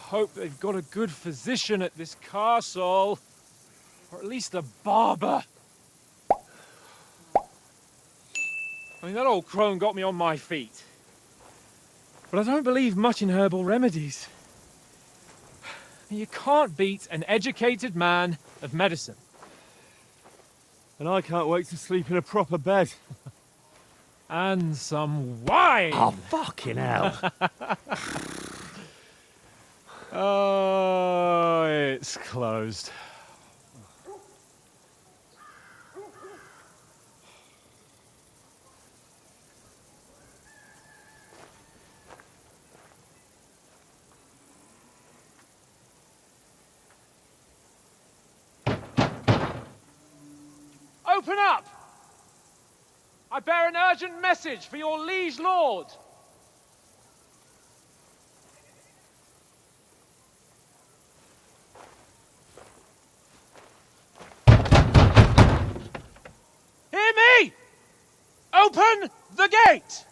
hope they've got a good physician at this castle. Or at least a barber. I mean, that old crone got me on my feet. But I don't believe much in herbal remedies. You can't beat an educated man of medicine. And I can't wait to sleep in a proper bed. And some wine! Oh, fucking hell. Oh, it's closed. Open up! I bear an urgent message for your liege lord. Hear me! Open the gate!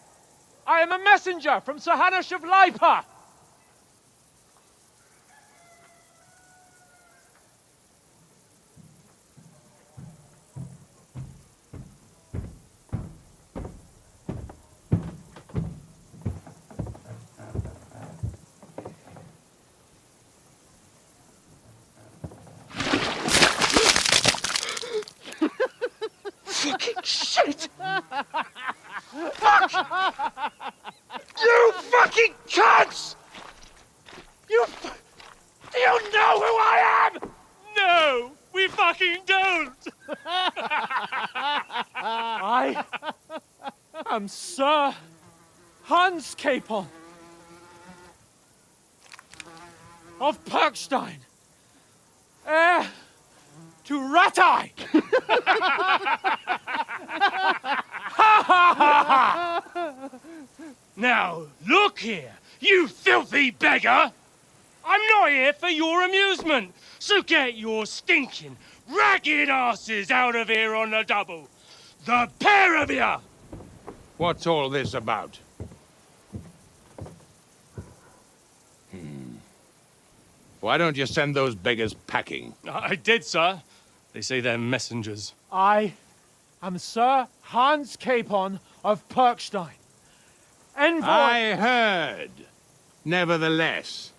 I am a messenger from Sir Hanush of Lipa. Fucking shit! Fuck! You fucking cunts! Do you know who I am? No, we fucking don't! I am Sir Hans Capon of Perkstein, heir to Ratai! Now, look here, you filthy beggar! I'm not here for your amusement, so get your stinking, ragged asses out of here on the double. The pair of you! What's all this about? Why don't you send those beggars packing? I did, sir. They say they're messengers. I am Sir Hans Capon of Perkstein, envoy... I heard. Nevertheless,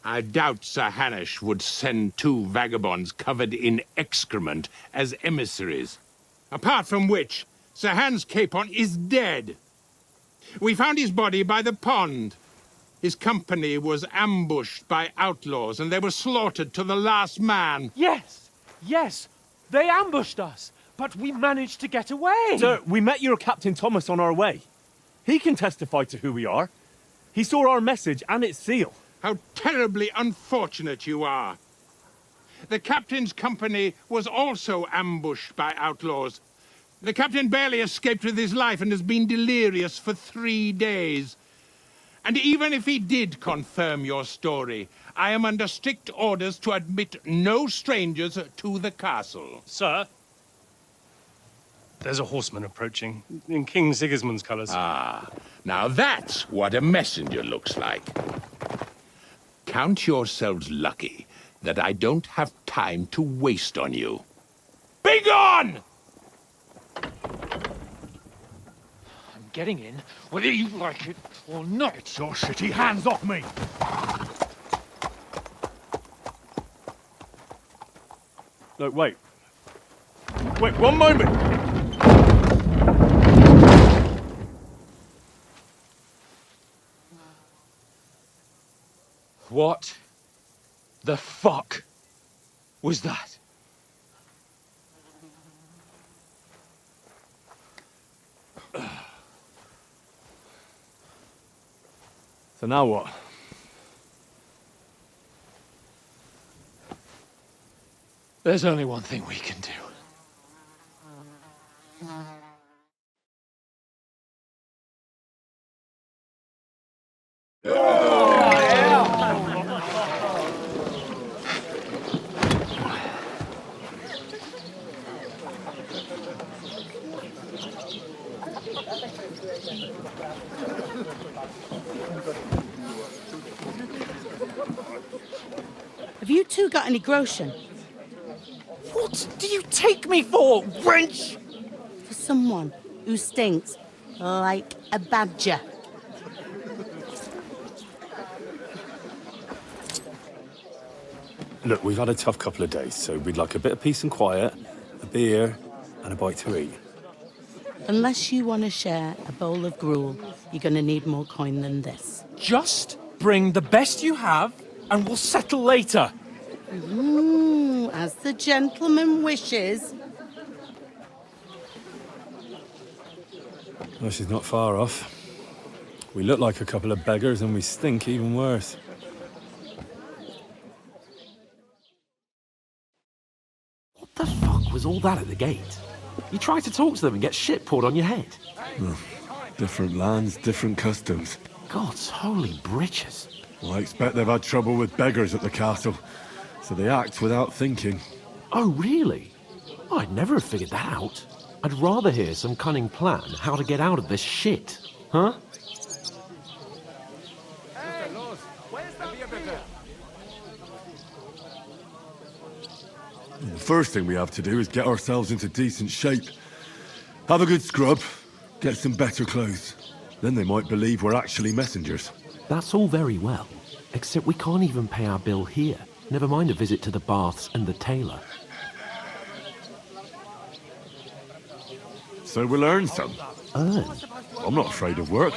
I doubt Sir Hanush would send two vagabonds covered in excrement as emissaries. Apart from which, Sir Hans Capon is dead. We found his body by the pond. His company was ambushed by outlaws, and they were slaughtered to the last man. Yes, yes, they ambushed us, but we managed to get away. Sir, we met your Captain Thomas on our way. He can testify to who we are. He saw our message and its seal. How terribly unfortunate you are. The captain's company was also ambushed by outlaws. The captain barely escaped with his life and has been delirious for 3 days. And even if he did confirm your story, I am under strict orders to admit no strangers to the castle. Sir, there's a horseman approaching, in King Sigismund's colours. Ah, now that's what a messenger looks like. Count yourselves lucky that I don't have time to waste on you. Be gone! I'm getting in, whether you like it or not. Get your shitty hands off me! No, wait. Wait, one moment! What the fuck was that? So now what? There's only one thing we can do. you two got any groschen? What do you take me for, wench? For someone who stinks like a badger. Look, we've had a tough couple of days, so we'd like a bit of peace and quiet, a beer, and a bite to eat. Unless you want to share a bowl of gruel, you're going to need more coin than this. Just bring the best you have, and we'll settle later. As the gentleman wishes. Well, she's not far off. We look like a couple of beggars, and we stink even worse. What the fuck was all that at the gate? You try to talk to them and get shit poured on your head. Different lands, different customs. God's holy britches. Well, I expect they've had trouble with beggars at the castle, so they act without thinking. Oh, really? I'd never have figured that out. I'd rather hear some cunning plan how to get out of this shit. Huh? The first thing we have to do is get ourselves into decent shape. Have a good scrub, get some better clothes. Then they might believe we're actually messengers. That's all very well, except we can't even pay our bill here. Never mind a visit to the baths and the tailor. So we'll earn some. Earn? I'm not afraid of work.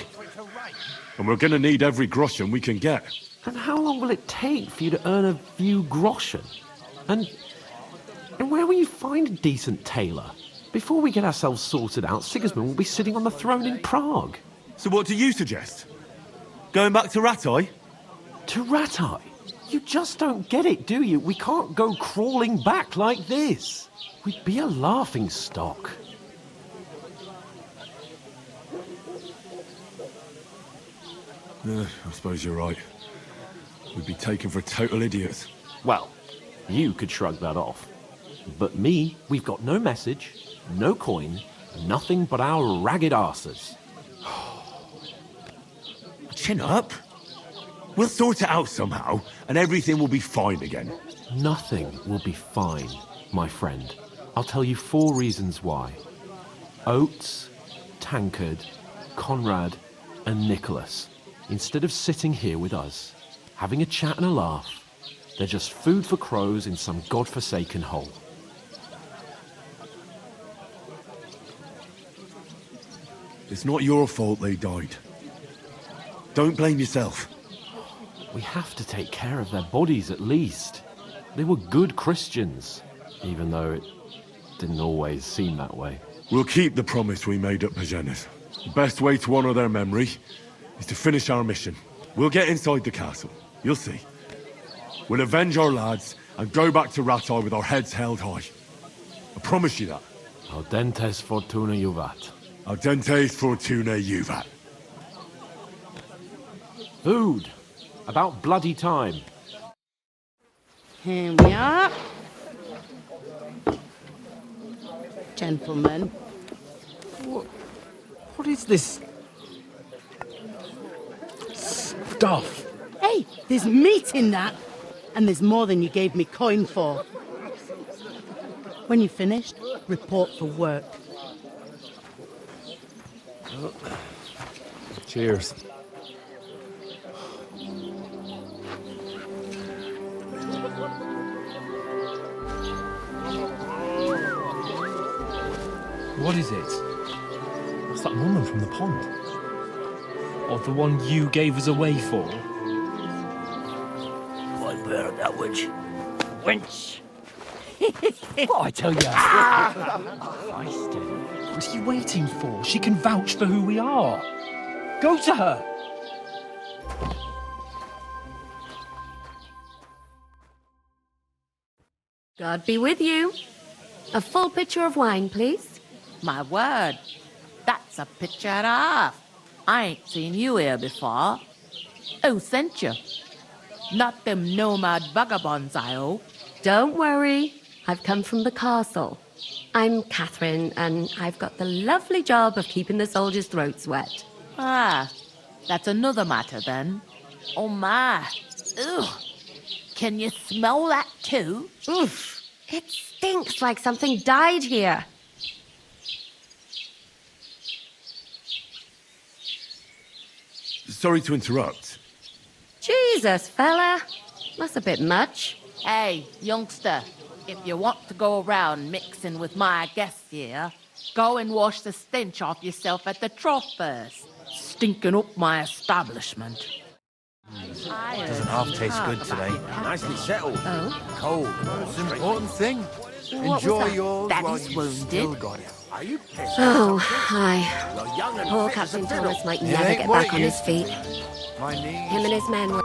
And we're gonna need every groschen we can get. And how long will it take for you to earn a few groschen? And where will you find a decent tailor? Before we get ourselves sorted out, Sigismund will be sitting on the throne in Prague. So what do you suggest? Going back to Ratai? To Ratai? You just don't get it, do you? We can't go crawling back like this. We'd be a laughing stock. I suppose you're right. We'd be taken for total idiots. Well, you could shrug that off. But me, we've got no message, no coin, nothing but our ragged arses. Chin up. We'll sort it out somehow, and everything will be fine again. Nothing will be fine, my friend. I'll tell you 4 reasons why. Oates, Tankard, Conrad, and Nicholas, instead of sitting here with us, having a chat and a laugh, they're just food for crows in some godforsaken hole. It's not your fault they died. Don't blame yourself. We have to take care of their bodies at least. They were good Christians, even though it didn't always seem that way. We'll keep the promise we made at Pagenes. The best way to honor their memory is to finish our mission. We'll get inside the castle. You'll see. We'll avenge our lads and go back to Ratai with our heads held high. I promise you that. Audentes fortuna juvat. Audentes fortuna juvat. Food. About bloody time. Here we are. Gentlemen. What is this stuff? Hey, there's meat in that. And there's more than you gave me coin for. When you're finished, report for work. Cheers. What is it? What's that woman from the pond? Or the one you gave us away for? I bear that witch. Wench! What I tell you? What are you waiting for? She can vouch for who we are. Go to her. God be with you. A full pitcher of wine, please. My word, that's a picture and a half. I ain't seen you here before. Who sent you? Not them nomad vagabonds, I hope. Don't worry. I've come from the castle. I'm Catherine, and I've got the lovely job of keeping the soldiers' throats wet. Ah, that's another matter then. Oh my. Ugh. Can you smell that too? Oof. It stinks like something died here. Sorry to interrupt. Jesus, fella. That's a bit much. Hey, youngster, if you want to go around mixing with my guests here, go and wash the stench off yourself at the trough first. Stinking up my establishment. Doesn't half taste good today. Nicely settled. Oh? Cold. It's an important thing. What Enjoy was that? yours while Daddy's you wounded. still got it. Are you pissed? Oh, hi. You're young and Poor fit as a Captain fiddle. Thomas might It never ain't get what back it on his used to feet. be. My knees. Him and his men were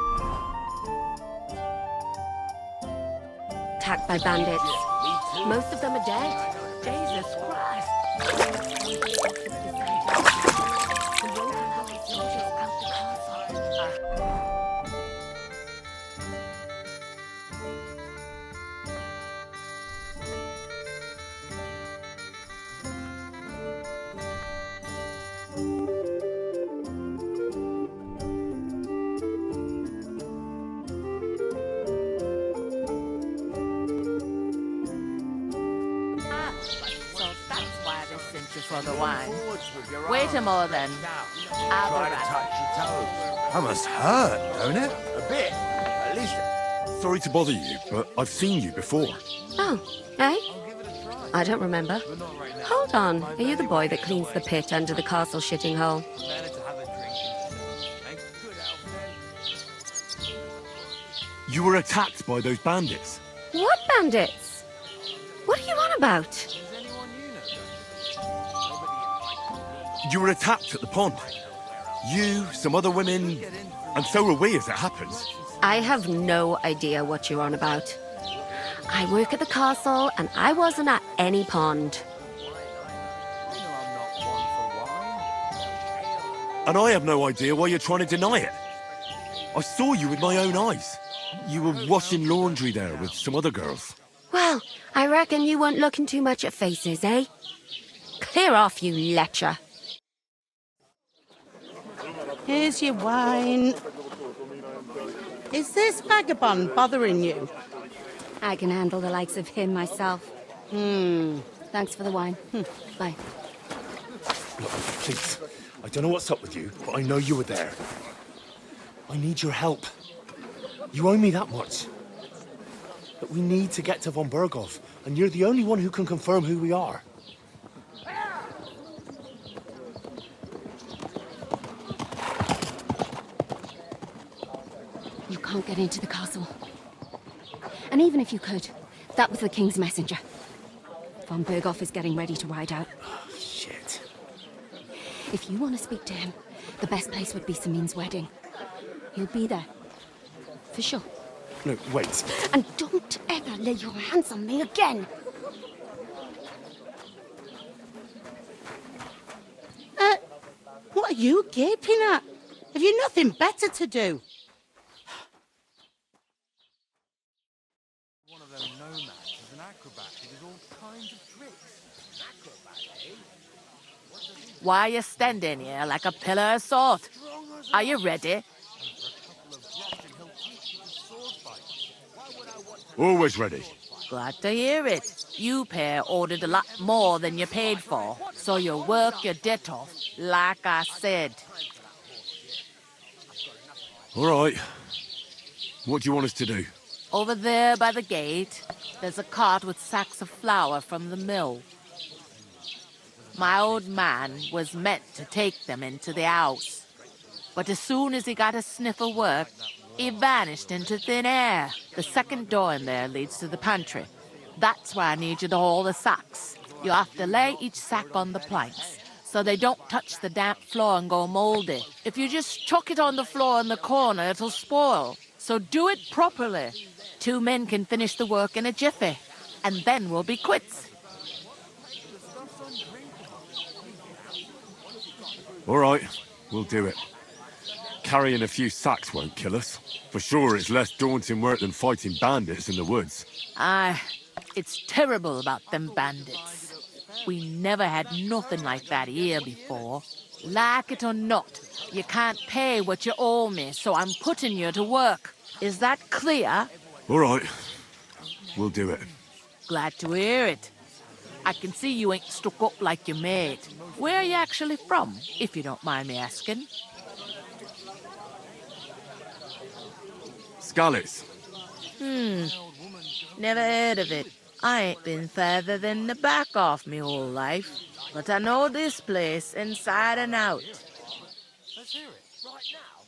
attacked by bandits. Most of them are dead. Jesus Christ. So that's why they sent you for the wine. Wait a more then. I'll be Try to right. touch your toes. That must hurt, don't it? A bit. At least. Sorry to bother you, but I've seen you before. Oh, eh? I don't remember. Hold on. Are you the boy that cleans the pit under the castle shitting hole? You were attacked by those bandits. What bandits? What are you on about? You were attacked at the pond. You, some other women, and so were we, as it happens. I have no idea what you're on about. I work at the castle, and I wasn't at any pond. And I have no idea why you're trying to deny it. I saw you with my own eyes. You were washing laundry there with some other girls. Well, I reckon you weren't looking too much at faces, eh? Clear off, you lecher. Here's your wine. Is this vagabond bothering you? I can handle the likes of him myself. Thanks for the wine. Bye. Look, please. I don't know what's up with you, but I know you were there. I need your help. You owe me that much. But we need to get to von Berghoff, and you're the only one who can confirm who we are. You can't get into the castle. And even if you could, that was the king's messenger. Von Berghoff is getting ready to ride out. Shit. If you want to speak to him, the best place would be Samin's wedding. He'll be there. For sure. No, wait. And don't ever lay your hands on me again! What are you gaping at? Have you nothing better to do? One of them nomads is an acrobat who does all kinds of tricks. An acrobat, eh? Why are you standing here like a pillar of salt? Are you ready? Always ready. Glad to hear it. You pair ordered a lot more than you paid for, so you work your debt off, like I said. All right. What do you want us to do? Over there by the gate, there's a cart with sacks of flour from the mill. My old man was meant to take them into the house, but as soon as he got a sniff of work, he vanished into thin air. The second door in there leads to the pantry. That's where I need you to haul the sacks. You have to lay each sack on the planks, so they don't touch the damp floor and go moldy. If you just chuck it on the floor in the corner, it'll spoil. So do it properly. 2 men can finish the work in a jiffy, and then we'll be quits. All right, we'll do it. Carrying a few sacks won't kill us. For sure, it's less daunting work than fighting bandits in the woods. Aye, it's terrible about them bandits. We never had nothing like that here before. Like it or not, you can't pay what you owe me, so I'm putting you to work. Is that clear? All right. We'll do it. Glad to hear it. I can see you ain't stuck up like your mate. Where are you actually from, if you don't mind me asking? Skalitz. Never heard of it. I ain't been further than the back off me whole life. But I know this place inside and out. Let's hear it. Right now.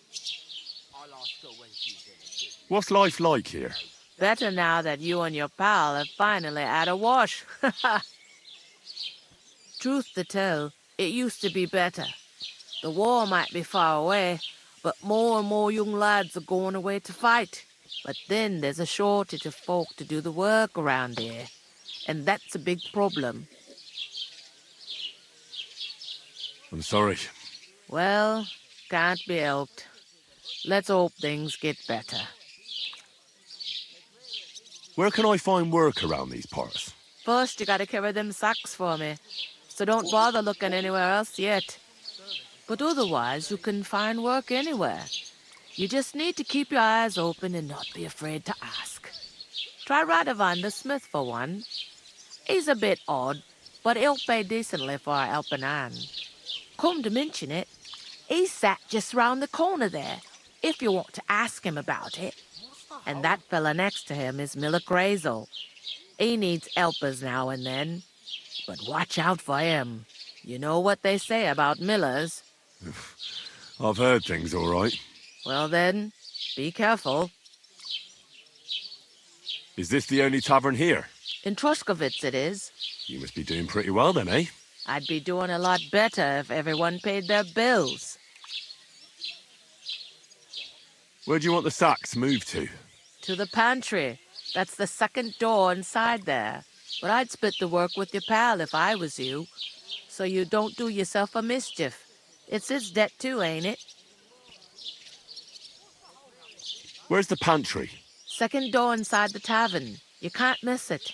I'll ask her when she's in it. What's life like here? Better now that you and your pal have finally had a wash. Truth to tell, it used to be better. The war might be far away, but more and more young lads are going away to fight. But then there's a shortage of folk to do the work around here, and that's a big problem. I'm sorry. Well, can't be helped. Let's hope things get better. Where can I find work around these parts? First, you gotta carry them sacks for me, so don't bother looking anywhere else yet. But otherwise, you can find work anywhere. You just need to keep your eyes open and not be afraid to ask. Try Radovan the smith for one. He's a bit odd, but he'll pay decently for a helping hand. Come to mention it, he's sat just round the corner there, if you want to ask him about it. And that fella next to him is Miller Crazel. He needs helpers now and then, but watch out for him. You know what they say about Millers. I've heard things all right. Well then, be careful. Is this the only tavern here? In Troskowitz it is. You must be doing pretty well then, eh? I'd be doing a lot better if everyone paid their bills. Where do you want the sacks moved to? To the pantry. That's the second door inside there. But I'd split the work with your pal if I was you. So you don't do yourself a mischief. It's his debt too, ain't it? Where's the pantry? Second door inside the tavern. You can't miss it.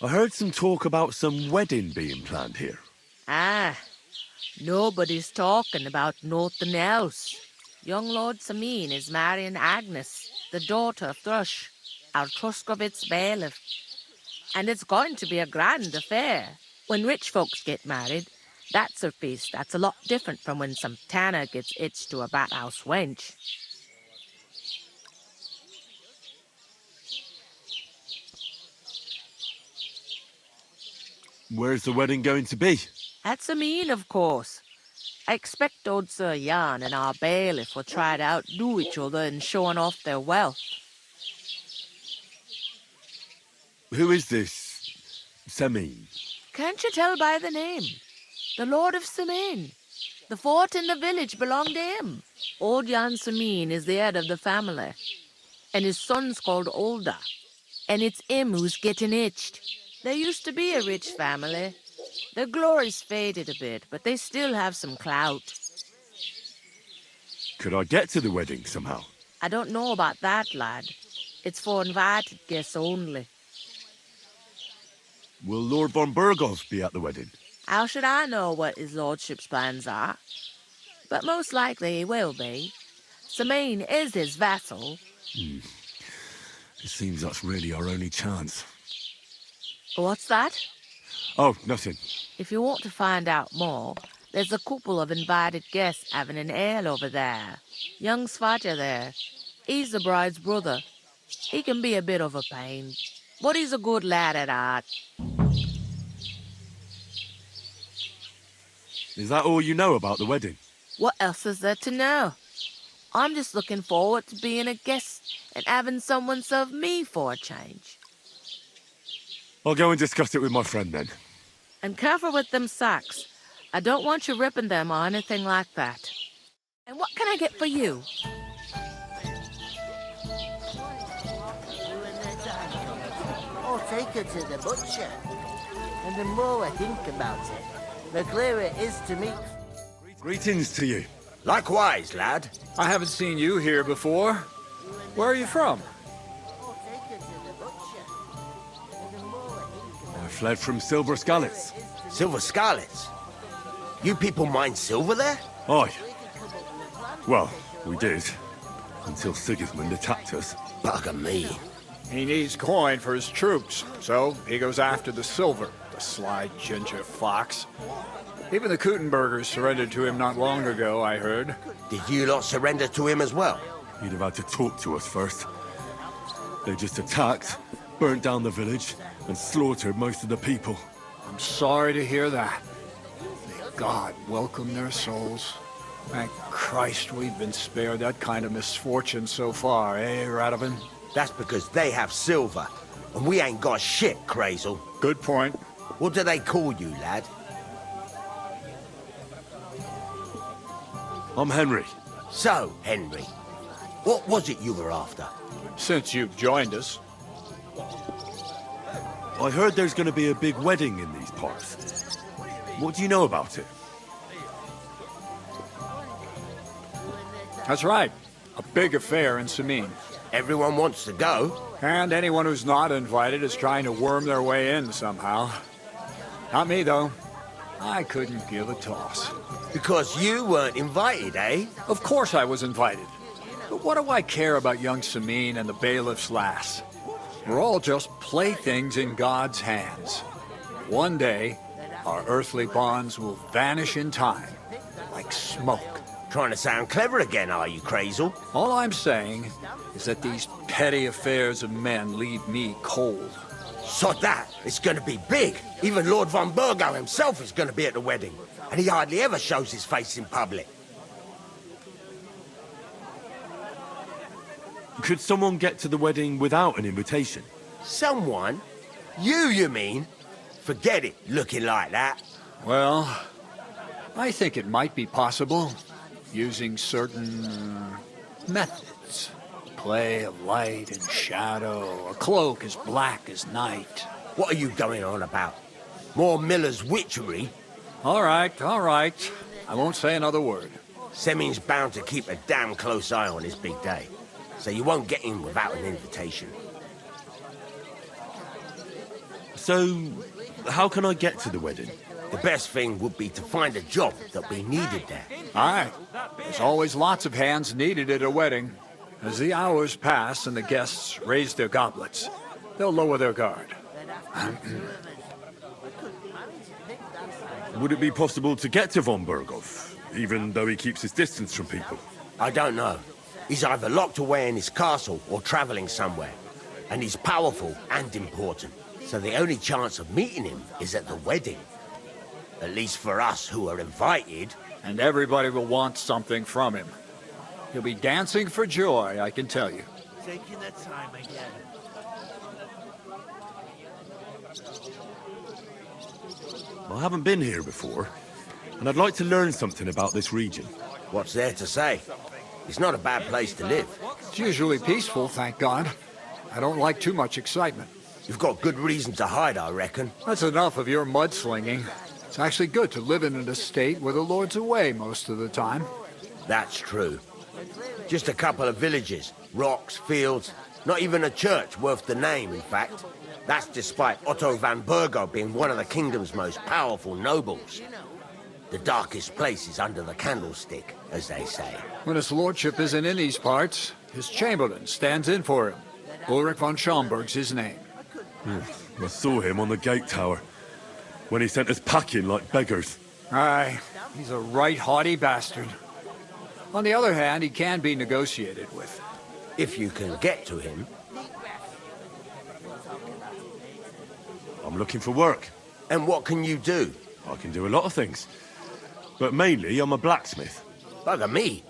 I heard some talk about some wedding being planned here. Ah, nobody's talking about nothing else. Young Lord Samin is marrying Agnes, the daughter of Thrush, our Troskowitz bailiff. And it's going to be a grand affair. When rich folks get married, that's a feast that's a lot different from when some tanner gets hitched to a bathouse wench. Where's the wedding going to be? At Samin, of course. I expect old Sir Jan and our bailiff will try to outdo each other in showing off their wealth. Who is this Semin? Can't you tell by the name? The Lord of Samin. The fort and the village belong to him. Old Jan Samin is the head of the family, and his son's called Olda. And it's him who's getting hitched. There used to be a rich family. Their glory's faded a bit, but they still have some clout. Could I get to the wedding somehow? I don't know about that, lad. It's for invited guests only. Will Lord von Burgov be at the wedding? How should I know what his lordship's plans are? But most likely he will be. Samin is his vassal. It seems that's really our only chance. What's that? Oh, nothing. If you want to find out more, there's a couple of invited guests having an ale over there. Young Svatya there. He's the bride's brother. He can be a bit of a pain, but he's a good lad at heart. Is that all you know about the wedding? What else is there to know? I'm just looking forward to being a guest and having someone serve me for a change. I'll go and discuss it with my friend then. And careful with them sacks. I don't want you ripping them or anything like that. And what can I get for you? I'll take her to the butcher. And the more I think about it, the clearer it is to me. Greetings to you. Likewise, lad. I haven't seen you here before. Where are you from? I fled from Silver Skalitz. Silver Skalitz? You people mine silver there? Aye. Well, we did. Until Sigismund attacked us. Bugger me. He needs coin for his troops, so he goes after the silver, the sly ginger fox. Even the Kuttenbergers surrendered to him not long ago, I heard. Did you lot surrender to him as well? He'd have had to talk to us first. They just attacked, burnt down the village, and slaughtered most of the people. I'm sorry to hear that. May God welcome their souls. Thank Christ we've been spared that kind of misfortune so far, eh, Radovan? That's because they have silver, and we ain't got shit, Crazel. Good point. What do they call you, lad? I'm Henry. So, Henry, what was it you were after? Since you've joined us. I heard there's going to be a big wedding in these parts. What do you know about it? That's right. A big affair in Samin. Everyone wants to go. And anyone who's not invited is trying to worm their way in somehow. Not me, though. I couldn't give a toss. Because you weren't invited, eh? Of course I was invited. But what do I care about young Samin and the bailiff's lass? We're all just playthings in God's hands. One day, our earthly bonds will vanish in time, like smoke. Trying to sound clever again, are you, Crazel? All I'm saying is that these petty affairs of men leave me cold. Sod that! It's gonna be big! Even Lord von Burgo himself is gonna be at the wedding. And he hardly ever shows his face in public. Could someone get to the wedding without an invitation? Someone? You mean? Forget it, looking like that. Well, I think it might be possible, using certain methods. Play of light and shadow, a cloak as black as night. What are you going on about? More Miller's witchery? All right. I won't say another word. Semin's bound to keep a damn close eye on his big day, so you won't get in without an invitation. So, how can I get to the wedding? The best thing would be to find a job that we needed there. Aye. There's always lots of hands needed at a wedding. As the hours pass and the guests raise their goblets, they'll lower their guard. Would it be possible to get to von Burgov, even though he keeps his distance from people? I don't know. He's either locked away in his castle or traveling somewhere. And he's powerful and important. So the only chance of meeting him is at the wedding. At least for us who are invited. And everybody will want something from him. He'll be dancing for joy, I can tell you. Taking their time again. I haven't been here before, and I'd like to learn something about this region. What's there to say? It's not a bad place to live. It's usually peaceful, thank God. I don't like too much excitement. You've got good reason to hide, I reckon. That's enough of your mudslinging. It's actually good to live in an estate where the Lord's away most of the time. That's true. Just a couple of villages, rocks, fields, not even a church worth the name, in fact. That's despite Otto van Burgo being one of the kingdom's most powerful nobles. The darkest place is under the candlestick, as they say. When his lordship isn't in these parts, his chamberlain stands in for him. Ulrich von Schomberg's his name. I saw him on the gate tower, when he sent us packing like beggars. Aye, he's a right haughty bastard. On the other hand, he can be negotiated with. If you can get to him. I'm looking for work. And what can you do? I can do a lot of things. But mainly, I'm a blacksmith. Bugger me.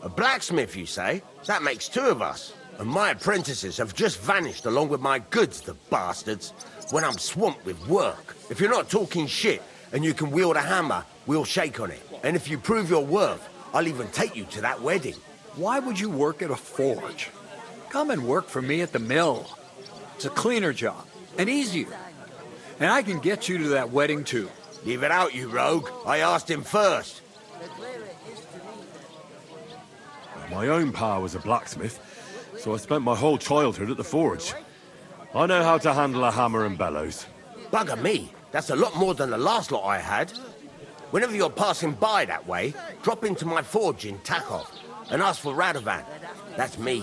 A blacksmith, you say? That makes two of us. And my apprentices have just vanished along with my goods, the bastards, when I'm swamped with work. If you're not talking shit and you can wield a hammer, we'll shake on it. And if you prove your worth, I'll even take you to that wedding. Why would you work at a forge? Come and work for me at the mill. It's a cleaner job, and easier. And I can get you to that wedding, too. Leave it out, you rogue. I asked him first. My own pa was a blacksmith, so I spent my whole childhood at the forge. I know how to handle a hammer and bellows. Bugger me. That's a lot more than the last lot I had. Whenever you're passing by that way, drop into my forge in Tachov and ask for Radovan. That's me.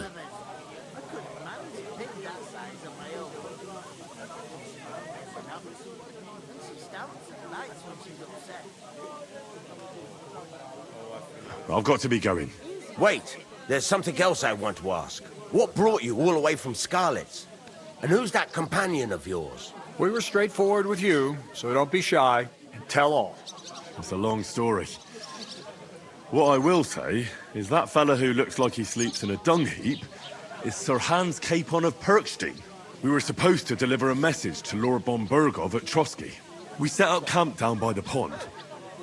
I've got to be going. Wait, there's something else I want to ask. What brought you all the way from Scarlet's? And who's that companion of yours? We were straightforward with you, so don't be shy and tell all. It's a long story. What I will say is that fella who looks like he sleeps in a dung heap is Sir Hans Capon of Perkstein. We were supposed to deliver a message to Lord von Bergov at Trosky. We set up camp down by the pond,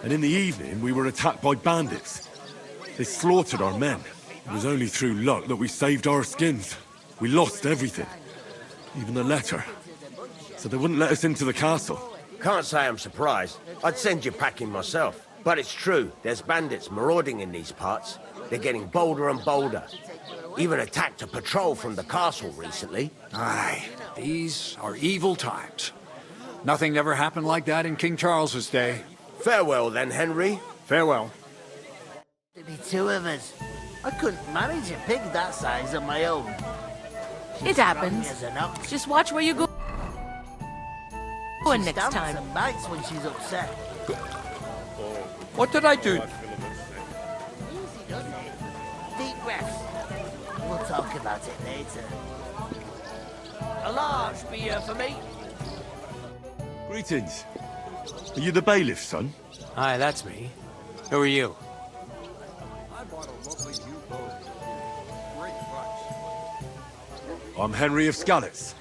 and in the evening we were attacked by bandits. They slaughtered our men. It was only through luck that we saved our skins. We lost everything, even the letter. So they wouldn't let us into the castle. Can't say I'm surprised. I'd send you packing myself. But it's true, there's bandits marauding in these parts. They're getting bolder and bolder. Even attacked a patrol from the castle recently. Aye, these are evil times. Nothing ever happened like that in King Charles's day. Farewell then, Henry. Farewell. There'd be two of us. I couldn't manage a pig that size on my own. It happens. Just watch where you go. She Next stamps time. and bites when she's upset. What did I do? Easy, doesn't it? Deep breaths. We'll talk about it later. A large beer for me. Greetings. Are you the bailiff, son? Hi, that's me. Who are you? I'm Henry of Skalitz,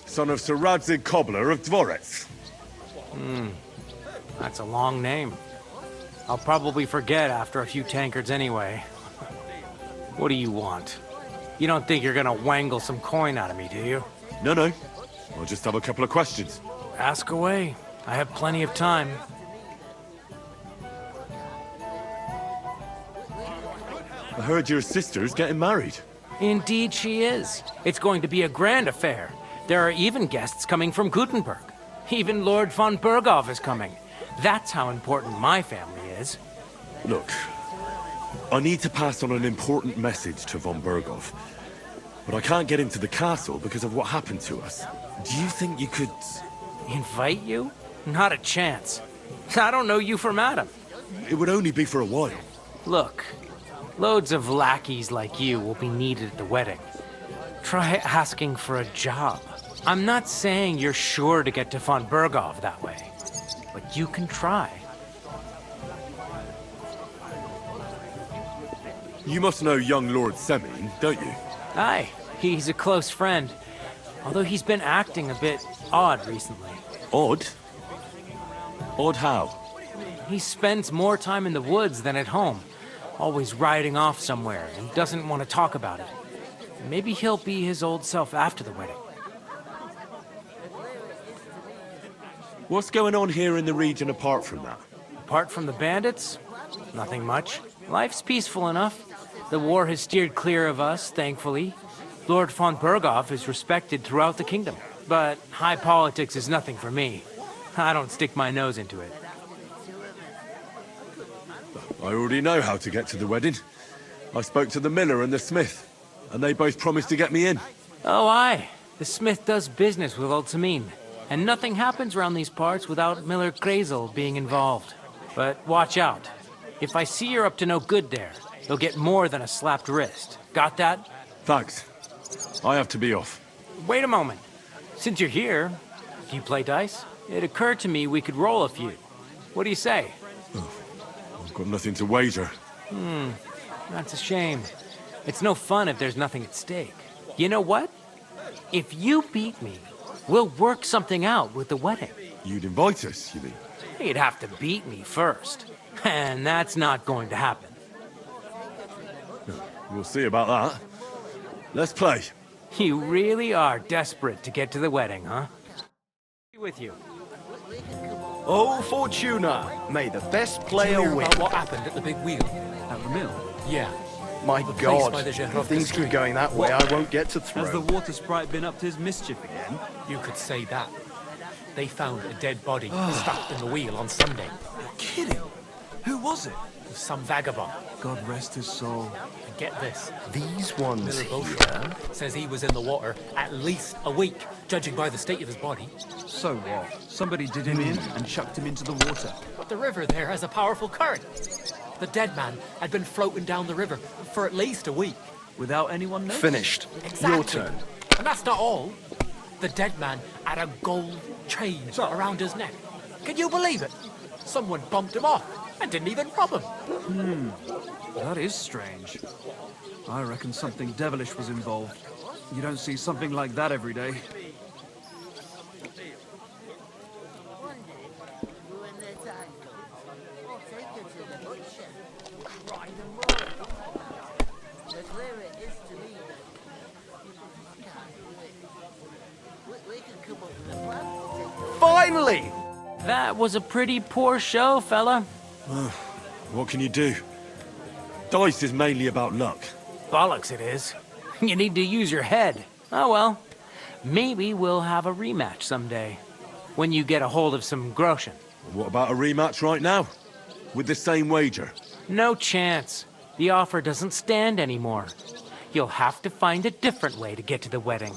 son of Sir Radzig Cobbler of Dvorets. That's a long name. I'll probably forget after a few tankards anyway. What do you want? You don't think you're gonna wangle some coin out of me, do you? No. I'll just have a couple of questions. Ask away. I have plenty of time. I heard your sister's getting married. Indeed she is. It's going to be a grand affair. There are even guests coming from Gutenberg. Even Lord von Bergov is coming. That's how important my family is. Look, I need to pass on an important message to von Bergov. But I can't get into the castle because of what happened to us. Do you think you could... Invite you? Not a chance. I don't know you from Adam. It would only be for a while. Look, loads of lackeys like you will be needed at the wedding. Try asking for a job. I'm not saying you're sure to get to von Bergov that way, but you can try. You must know young Lord Semine, don't you? Aye, he's a close friend. Although he's been acting a bit odd recently. Odd? Odd how? He spends more time in the woods than at home. Always riding off somewhere and doesn't want to talk about it. Maybe he'll be his old self after the wedding. What's going on here in the region apart from that? Apart from the bandits, nothing much. Life's peaceful enough. The war has steered clear of us, thankfully. Lord von Bergov is respected throughout the kingdom. But high politics is nothing for me. I don't stick my nose into it. I already know how to get to the wedding. I spoke to the miller and the smith, and they both promised to get me in. Oh, aye. The smith does business with old Semine. And nothing happens around these parts without Miller Krazel being involved. But watch out. If I see you're up to no good there, you'll get more than a slapped wrist. Got that? Thanks. I have to be off. Wait a moment. Since you're here, do you play dice? It occurred to me we could roll a few. What do you say? I've got nothing to wager. That's a shame. It's no fun if there's nothing at stake. You know what? If you beat me, we'll work something out with the wedding. You'd invite us, you mean? You'd have to beat me first. And that's not going to happen. We'll see about that. Let's play. You really are desperate to get to the wedding, huh? With you. Oh, Fortuna, may the best player win. About what happened at the big wheel? At the mill? Yeah. My The place God, by the if Zhelejov things keep stream. going that way, I won't get to throw. Has the water sprite been up to his mischief again? You could say that. They found a dead body stuffed in the wheel on Sunday. Kidding. Who was it? Some vagabond. God rest his soul. And get this. These ones Miller here... Bullshit says he was in the water at least a week, judging by the state of his body. So what? Somebody did him in and chucked him into the water. But the river there has a powerful current. The dead man had been floating down the river for at least a week. Without anyone noticing? Finished. Exactly. Your turn. And that's not all. The dead man had a gold chain around his neck. Can you believe it? Someone bumped him off and didn't even rob him. That is strange. I reckon something devilish was involved. You don't see something like that every day. Finally! That was a pretty poor show, fella. What can you do? Dice is mainly about luck. Bollocks it is. You need to use your head. Oh well. Maybe we'll have a rematch someday. When you get a hold of some groschen. What about a rematch right now? With the same wager? No chance. The offer doesn't stand anymore. You'll have to find a different way to get to the wedding.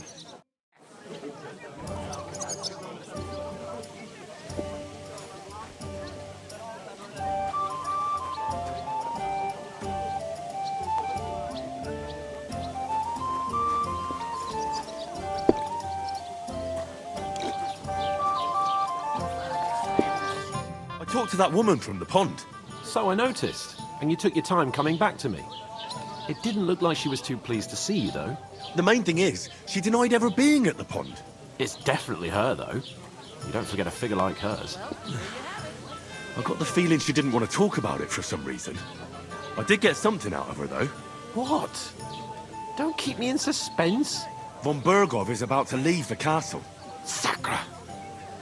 Talk to that woman from the pond. So I noticed, and you took your time coming back to me. It didn't look like she was too pleased to see you, though. The main thing is, she denied ever being at the pond. It's definitely her, though. You don't forget a figure like hers. I got the feeling she didn't want to talk about it for some reason. I did get something out of her, though. What? Don't keep me in suspense. Von Bergov is about to leave the castle. Sacra!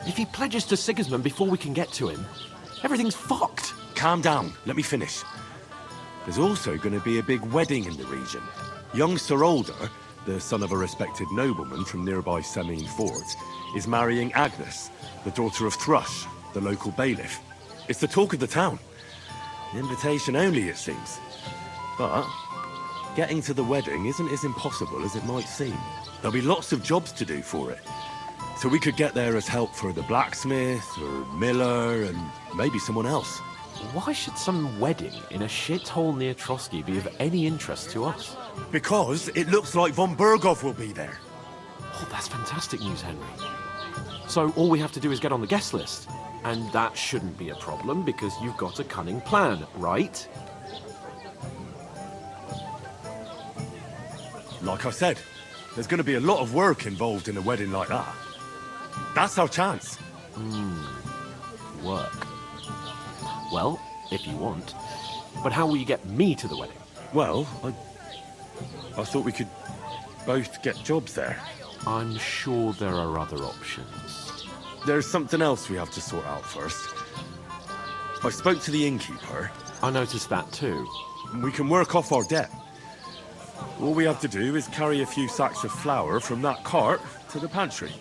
If he pledges to Sigismund before we can get to him, everything's fucked. Calm down. Let me finish. There's also going to be a big wedding in the region. Young Sir Older, the son of a respected nobleman from nearby Semine Fort, is marrying Agnes, the daughter of Thrush, the local bailiff. It's the talk of the town. Invitation only, it seems. But getting to the wedding isn't as impossible as it might seem. There'll be lots of jobs to do for it. So we could get there as help for the blacksmith, or Miller, and maybe someone else. Why should some wedding in a shithole near Trosky be of any interest to us? Because it looks like Von Bergov will be there. Oh, that's fantastic news, Henry. So all we have to do is get on the guest list. And that shouldn't be a problem, because you've got a cunning plan, right? Like I said, there's going to be a lot of work involved in a wedding like that. That's our chance. Work. Well, if you want. But how will you get me to the wedding? Well, I thought we could both get jobs there. I'm sure there are other options. There's something else we have to sort out first. I spoke to the innkeeper. I noticed that too. We can work off our debt. All we have to do is carry a few sacks of flour from that cart to the pantry.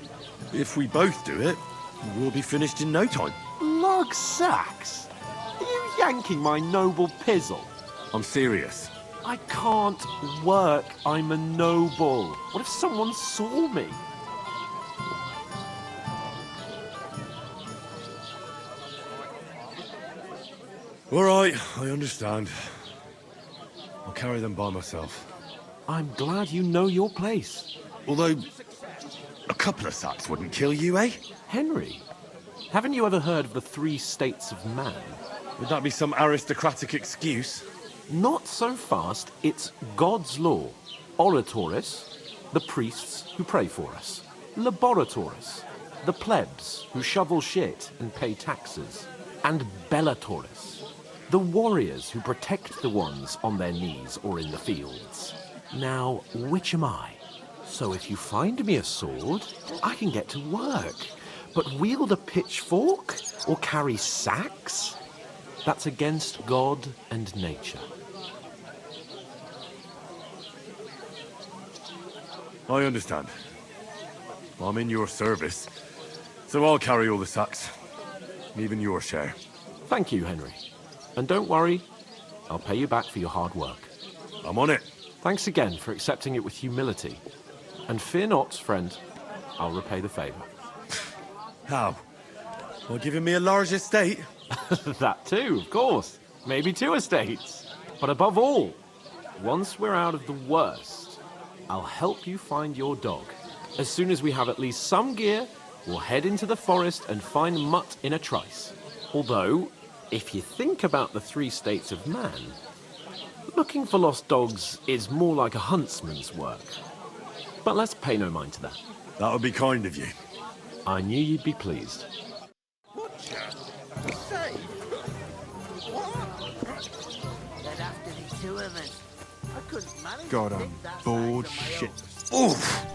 If we both do it, we'll be finished in no time. Lug sacks? Are you yanking my noble pizzle? I'm serious. I can't work. I'm a noble. What if someone saw me? All right, I understand. I'll carry them by myself. I'm glad you know your place. Although, a couple of sacks wouldn't kill you, eh? Henry, haven't you ever heard of the 3 states of man? Would that be some aristocratic excuse? Not so fast. It's God's law. Oratoris, the priests who pray for us. Laboratoris, the plebs who shovel shit and pay taxes. And Bellatoris, the warriors who protect the ones on their knees or in the fields. Now, which am I? So if you find me a sword, I can get to work. But wield a pitchfork or carry sacks? That's against God and nature. I understand. I'm in your service, so I'll carry all the sacks. Even your share. Thank you, Henry. And don't worry, I'll pay you back for your hard work. I'm on it. Thanks again for accepting it with humility. And fear not, friend, I'll repay the favor. How? Well, giving me a large estate? That too, of course. Maybe 2 estates. But above all, once we're out of the worst, I'll help you find your dog. As soon as we have at least some gear, we'll head into the forest and find Mutt in a trice. Although, if you think about the 3 states of man, looking for lost dogs is more like a huntsman's work. But let's pay no mind to that. That would be kind of you. I knew you'd be pleased. God, I'm bored shit. Oof!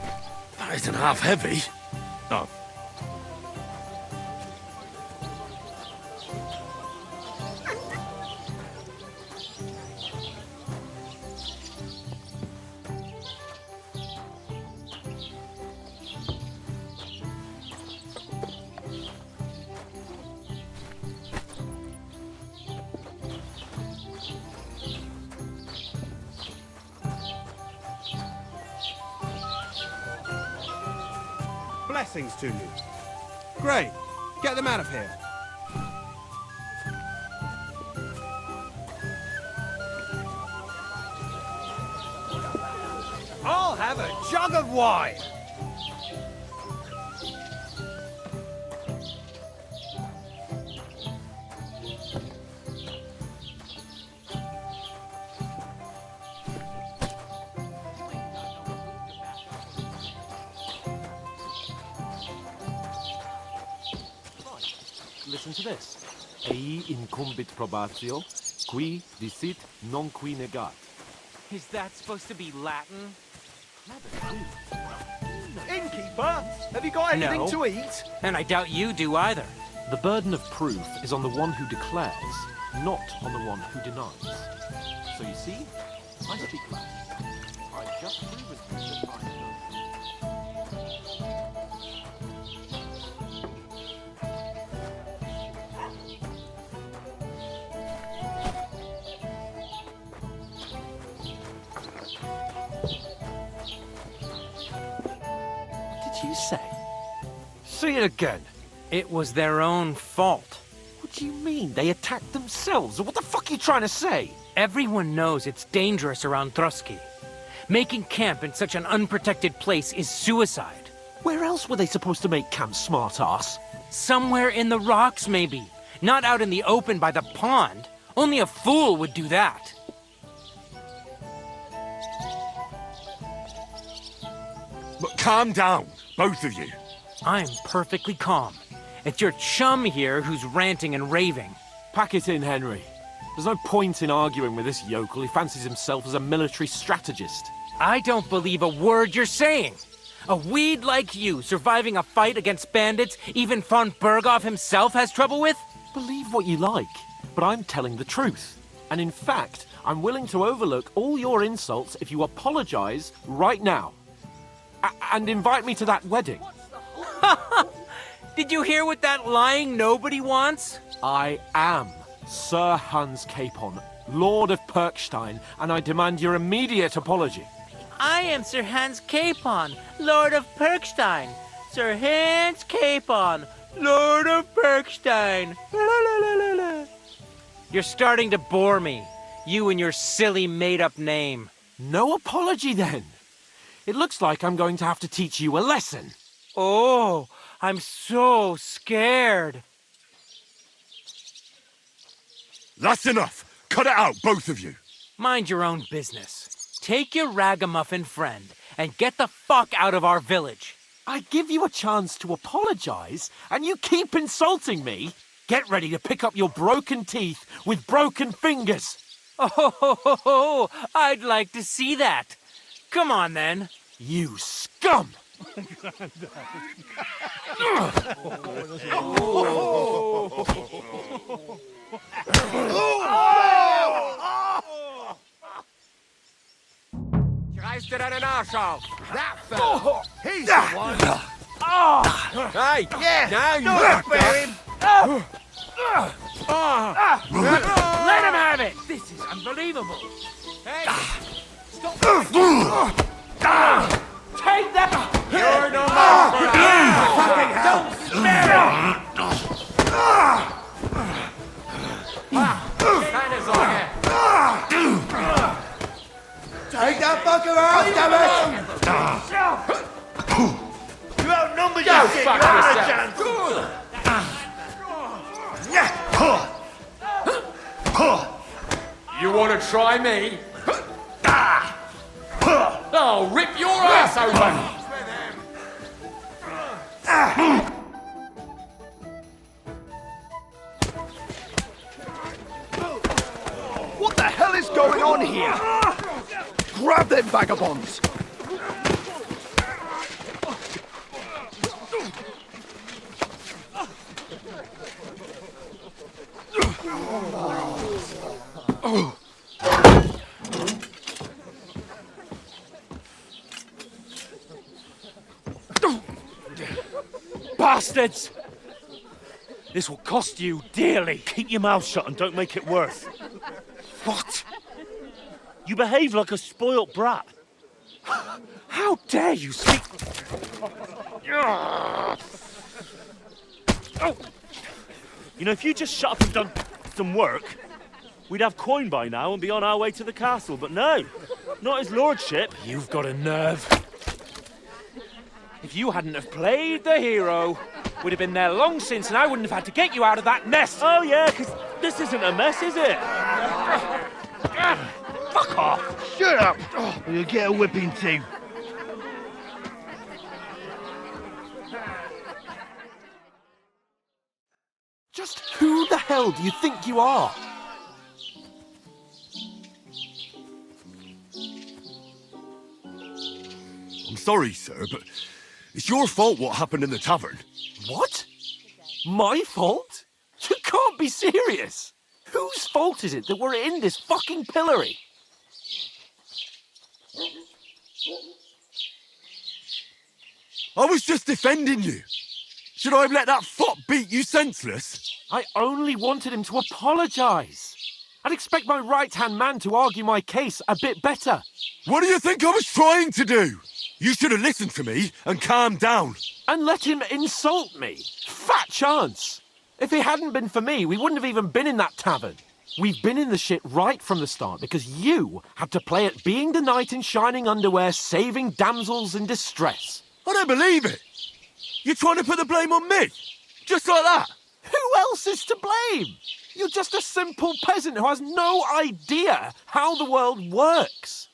That isn't half heavy. Oh. Blessings to you. Great. Get them out of here. I'll have a jug of wine. Listen to this. Ei incumbit probatio, qui dicit non qui negat. Is that supposed to be Latin? Innkeeper, have you got anything No. to eat? And I doubt you do either. The burden of proof is on the one who declares, not on the one who denies. So you see, I speak Latin. I've just proven that I know. You say? Say it again. It was their own fault. What do you mean? They attacked themselves? What the fuck are you trying to say? Everyone knows it's dangerous around Trosky. Making camp in such an unprotected place is suicide. Where else were they supposed to make camp, smart-ass? Somewhere in the rocks, maybe. Not out in the open by the pond. Only a fool would do that. But calm down, both of you. I'm perfectly calm. It's your chum here who's ranting and raving. Pack it in, Henry. There's no point in arguing with this yokel. He fancies himself as a military strategist. I don't believe a word you're saying. A weed like you surviving a fight against bandits even von Berghoff himself has trouble with? Believe what you like, but I'm telling the truth. And in fact, I'm willing to overlook all your insults if you apologize right now. And invite me to that wedding. Did you hear what that lying nobody wants? I am Sir Hans Capon, Lord of Perkstein, and I demand your immediate apology. I am Sir Hans Capon, Lord of Perkstein. Sir Hans Capon, Lord of Perkstein. La, la, la, la, la. You're starting to bore me. You and your silly made-up name. No apology, then. It looks like I'm going to have to teach you a lesson. Oh, I'm so scared. That's enough. Cut it out, both of you. Mind your own business. Take your ragamuffin friend and get the fuck out of our village. I give you a chance to apologize, and you keep insulting me. Get ready to pick up your broken teeth with broken fingers. Oh, I'd like to see that. Come on, then. You scum! Reißt dir deinen Arsch auf. That fella. He's the one. Hey, yeah. Now you got him. This is unbelievable. Hey! Stop! Take that! You're no match for that! Don't spare Kindness on here. Take that fucker out, damn it! You outnumbered Go your shit, fuck you had a yourself. You want to try me? I'll rip your ass open! What the hell is going on here? Grab them vagabonds! Bastards! This will cost you dearly. Keep your mouth shut and don't make it worse. What? You behave like a spoilt brat. How dare you speak... You know, if you just shut up and done some work, we'd have coin by now and be on our way to the castle. But no, not his lordship. You've got a nerve. If you hadn't have played the hero, we'd have been there long since and I wouldn't have had to get you out of that mess. Oh yeah, because this isn't a mess, is it? Fuck off. Shut up! Or you'll get a whipping too. Just who the hell do you think you are? I'm sorry, sir, but it's your fault what happened in the tavern. What? My fault? You can't be serious. Whose fault is it that we're in this fucking pillory? I was just defending you. Should I have let that fop beat you senseless? I only wanted him to apologise. I'd expect my right-hand man to argue my case a bit better. What do you think I was trying to do? You should have listened to me and calmed down. And let him insult me. Fat chance. If it hadn't been for me, we wouldn't have even been in that tavern. We've been in the shit right from the start because you had to play at being the knight in shining underwear, saving damsels in distress. I don't believe it. You're trying to put the blame on me? Just like that? Who else is to blame? You're just a simple peasant who has no idea how the world works.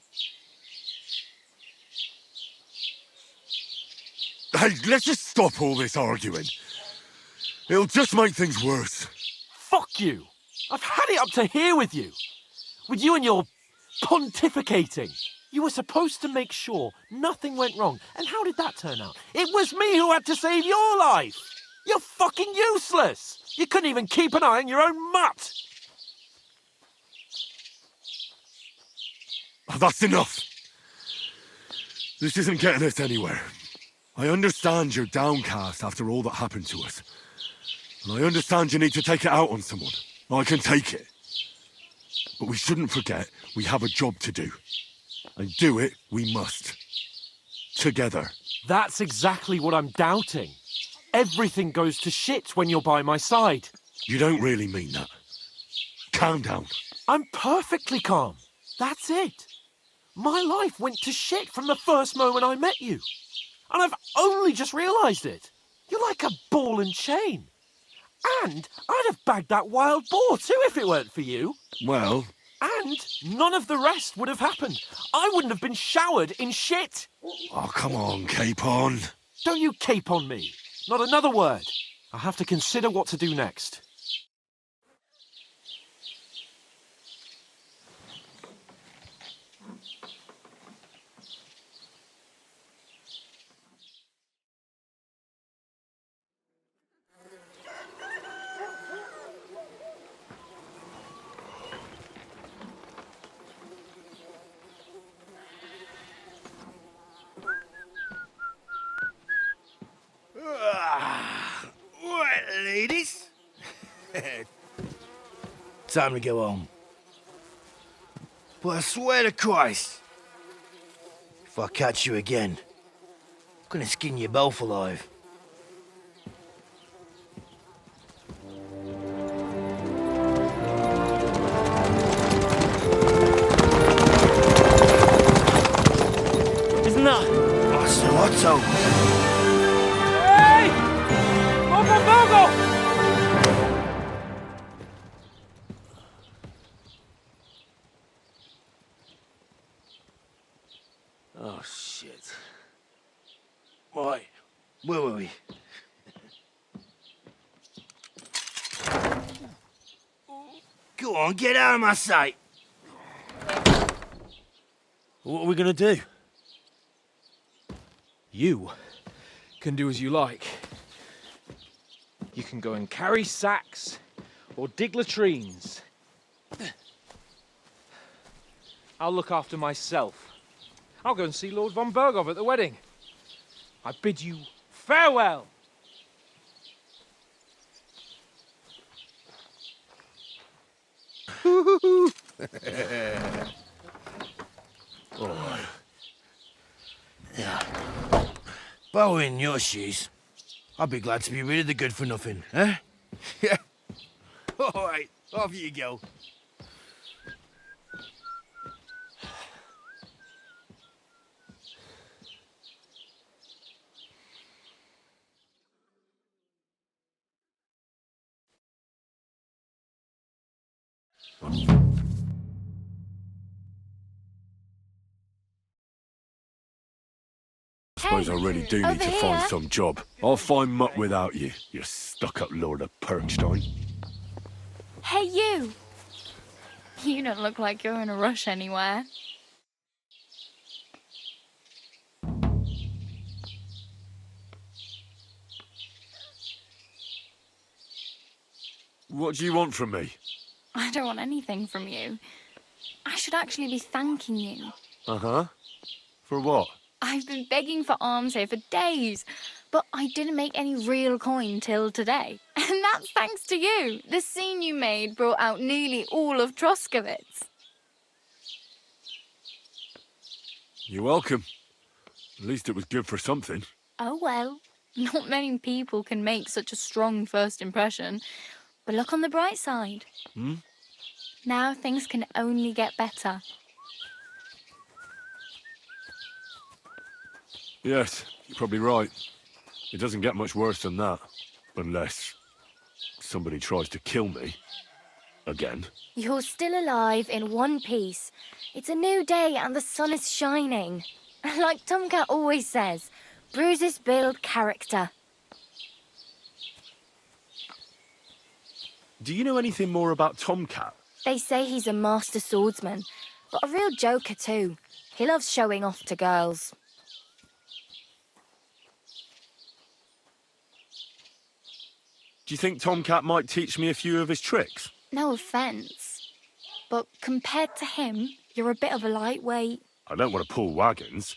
Hey, let's just stop all this arguing. It'll just make things worse. Fuck you. I've had it up to here with you. With you and your pontificating. You were supposed to make sure nothing went wrong. And how did that turn out? It was me who had to save your life. You're fucking useless. You couldn't even keep an eye on your own mutt. Oh, that's enough. This isn't getting us anywhere. I understand you're downcast after all that happened to us. And I understand you need to take it out on someone. I can take it. But we shouldn't forget we have a job to do. And do it we must. Together. That's exactly what I'm doubting. Everything goes to shit when you're by my side. You don't really mean that. Calm down. I'm perfectly calm. That's it. My life went to shit from the first moment I met you. And I've only just realised it. You're like a ball and chain. And I'd have bagged that wild boar too if it weren't for you. Well... And none of the rest would have happened. I wouldn't have been showered in shit. Oh, come on, Capon. Don't you cape on me. Not another word. I have to consider what to do next. Right, ladies. Time to go home. But I swear to Christ, if I catch you again, I'm gonna skin you both alive. Isn't that? Master Otto! Hey! Open Virgo! Oh, shit. Right, where were we? Go on, get out of my sight! What are we gonna do? You can do as you like. You can go and carry sacks or dig latrines. I'll look after myself. I'll go and see Lord von Bergov at the wedding. I bid you farewell. All right. Yeah. If I were in your shoes, I'd be glad to be rid of the good for nothing, eh? Yeah. All right, off you go. Suppose I really do need to find some job. I'll find Mutt without you, you stuck-up Lord of Perkstein. Hey, you! You don't look like you're in a rush anywhere. What do you want from me? I don't want anything from you. I should actually be thanking you. Uh-huh. For what? I've been begging for alms here for days, but I didn't make any real coin till today. And that's thanks to you. The scene you made brought out nearly all of Troskowitz. You're welcome. At least it was good for something. Oh well, not many people can make such a strong first impression. But look on the bright side. Hmm? Now things can only get better. Yes, you're probably right. It doesn't get much worse than that. Unless somebody tries to kill me. Again. You're still alive in one piece. It's a new day and the sun is shining. Like Tomcat always says, bruises build character. Do you know anything more about Tomcat? They say he's a master swordsman, but a real joker too. He loves showing off to girls. Do you think Tomcat might teach me a few of his tricks? No offence, but compared to him, you're a bit of a lightweight. I don't want to pull wagons,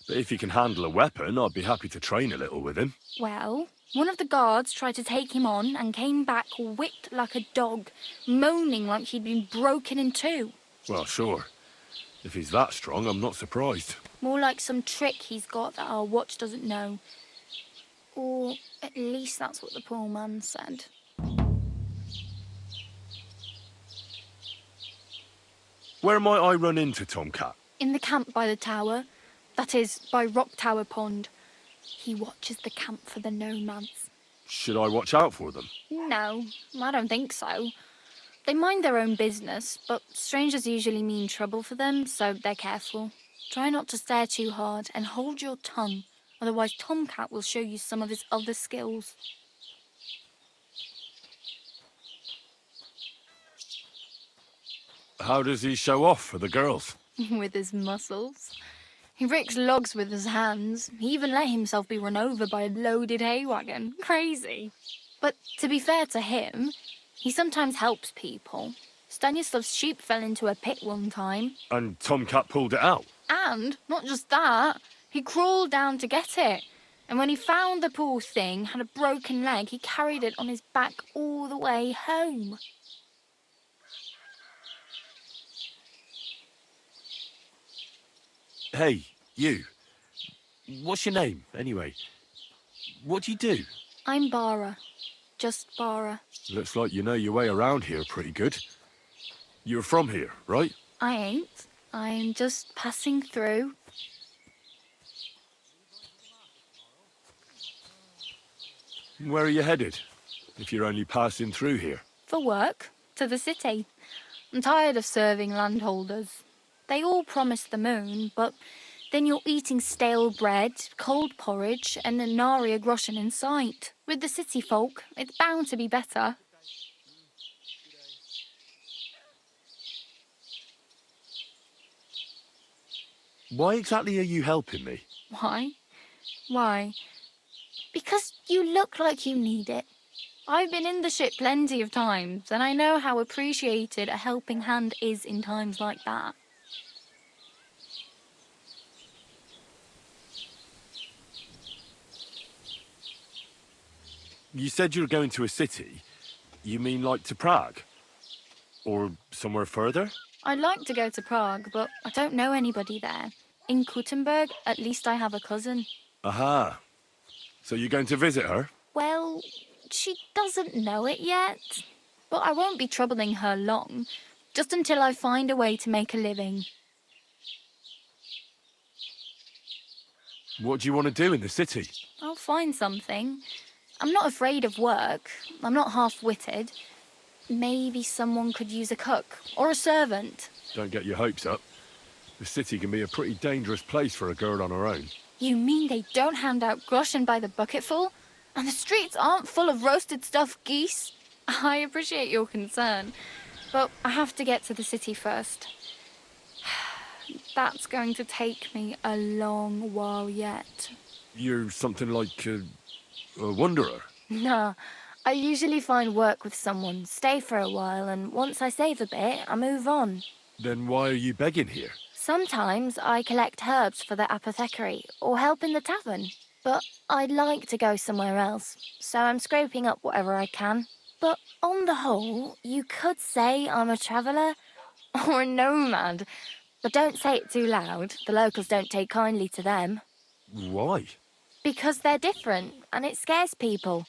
but if he can handle a weapon, I'd be happy to train a little with him. Well, one of the guards tried to take him on and came back whipped like a dog, moaning like he'd been broken in two. Well, sure. If he's that strong, I'm not surprised. More like some trick he's got that our watch doesn't know. Or at least that's what the poor man said. Where might I run into Tomcat? In the camp by the tower. That is, by Rock Tower Pond. He watches the camp for the nomads. Should I watch out for them? No, I don't think so. They mind their own business, but strangers usually mean trouble for them, so they're careful. Try not to stare too hard and hold your tongue. Otherwise, Tomcat will show you some of his other skills. How does he show off for the girls? With his muscles. He rakes logs with his hands. He even let himself be run over by a loaded hay wagon. Crazy. But to be fair to him, he sometimes helps people. Stanislav's sheep fell into a pit one time. And Tomcat pulled it out? And, not just that, he crawled down to get it. And when he found the poor thing had a broken leg, he carried it on his back all the way home. Hey, you. What's your name, anyway? What do you do? I'm Bara. Just Bara. Looks like you know your way around here pretty good. You're from here, right? I ain't. I'm just passing through. Where are you headed, if you're only passing through here? For work. To the city. I'm tired of serving landholders. They all promise the moon, but then you're eating stale bread, cold porridge, and a nary a groschen in sight. With the city folk, it's bound to be better. Why exactly are you helping me? Why? Why? Because you look like you need it. I've been in the ship plenty of times, and I know how appreciated a helping hand is in times like that. You said you were going to a city. You mean like to Prague? Or somewhere further? I'd like to go to Prague, but I don't know anybody there. In Kuttenberg, at least I have a cousin. Aha. So you're going to visit her? Well, she doesn't know it yet. But I won't be troubling her long, just until I find a way to make a living. What do you want to do in the city? I'll find something. I'm not afraid of work. I'm not half-witted. Maybe someone could use a cook or a servant. Don't get your hopes up. The city can be a pretty dangerous place for a girl on her own. You mean they don't hand out groschen by the bucketful? And the streets aren't full of roasted stuffed geese? I appreciate your concern, but I have to get to the city first. That's going to take me a long while yet. You're something like a wanderer? Nah, I usually find work with someone, stay for a while, and once I save a bit, I move on. Then why are you begging here? Sometimes I collect herbs for the apothecary or help in the tavern. But I'd like to go somewhere else, so I'm scraping up whatever I can. But on the whole, you could say I'm a traveller or a nomad. But don't say it too loud. The locals don't take kindly to them. Why? Because they're different, and it scares people.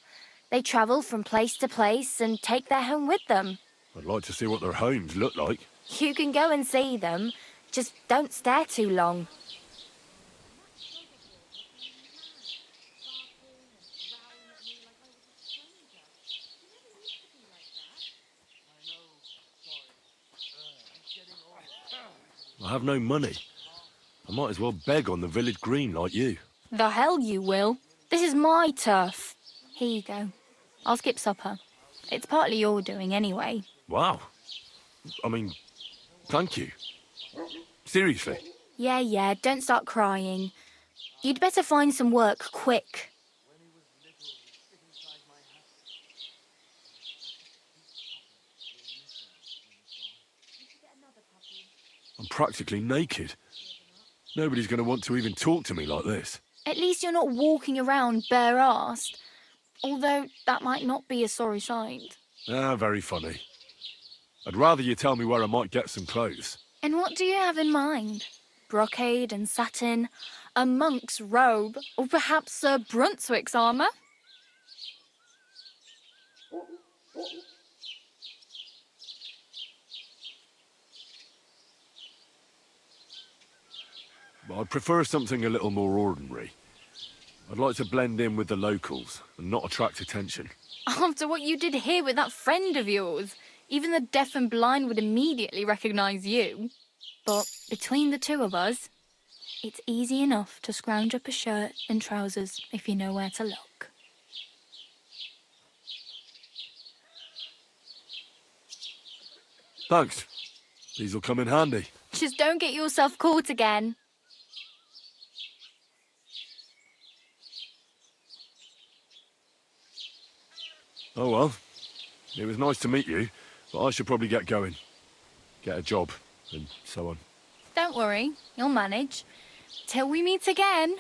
They travel from place to place and take their home with them. I'd like to see what their homes look like. You can go and see them, just don't stare too long. I have no money. I might as well beg on the village green like you. The hell you will. This is my turf. Here you go. I'll skip supper. It's partly your doing anyway. Wow. I mean, thank you. Seriously. Yeah, don't start crying. You'd better find some work quick. I'm practically naked. Nobody's going to want to even talk to me like this. At least you're not walking around bare-arsed. Although that might not be a sorry sight. Ah, very funny. I'd rather you tell me where I might get some clothes. And what do you have in mind? Brocade and satin, a monk's robe, or perhaps Sir Brunswick's armour? I'd prefer something a little more ordinary. I'd like to blend in with the locals and not attract attention. After what you did here with that friend of yours, even the deaf and blind would immediately recognise you. But between the two of us, it's easy enough to scrounge up a shirt and trousers if you know where to look. Thanks. These'll come in handy. Just don't get yourself caught again. Oh well. It was nice to meet you, but I should probably get going. Get a job, and so on. Don't worry, you'll manage. Till we meet again.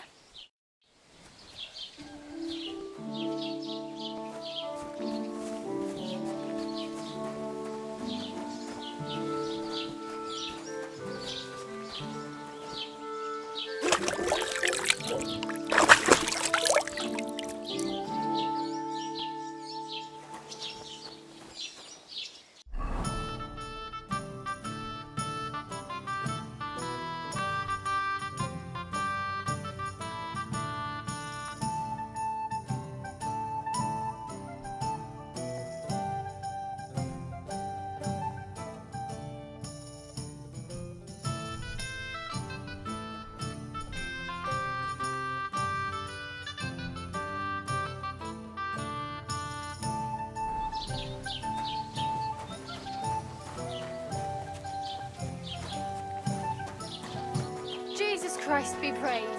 Christ be praised.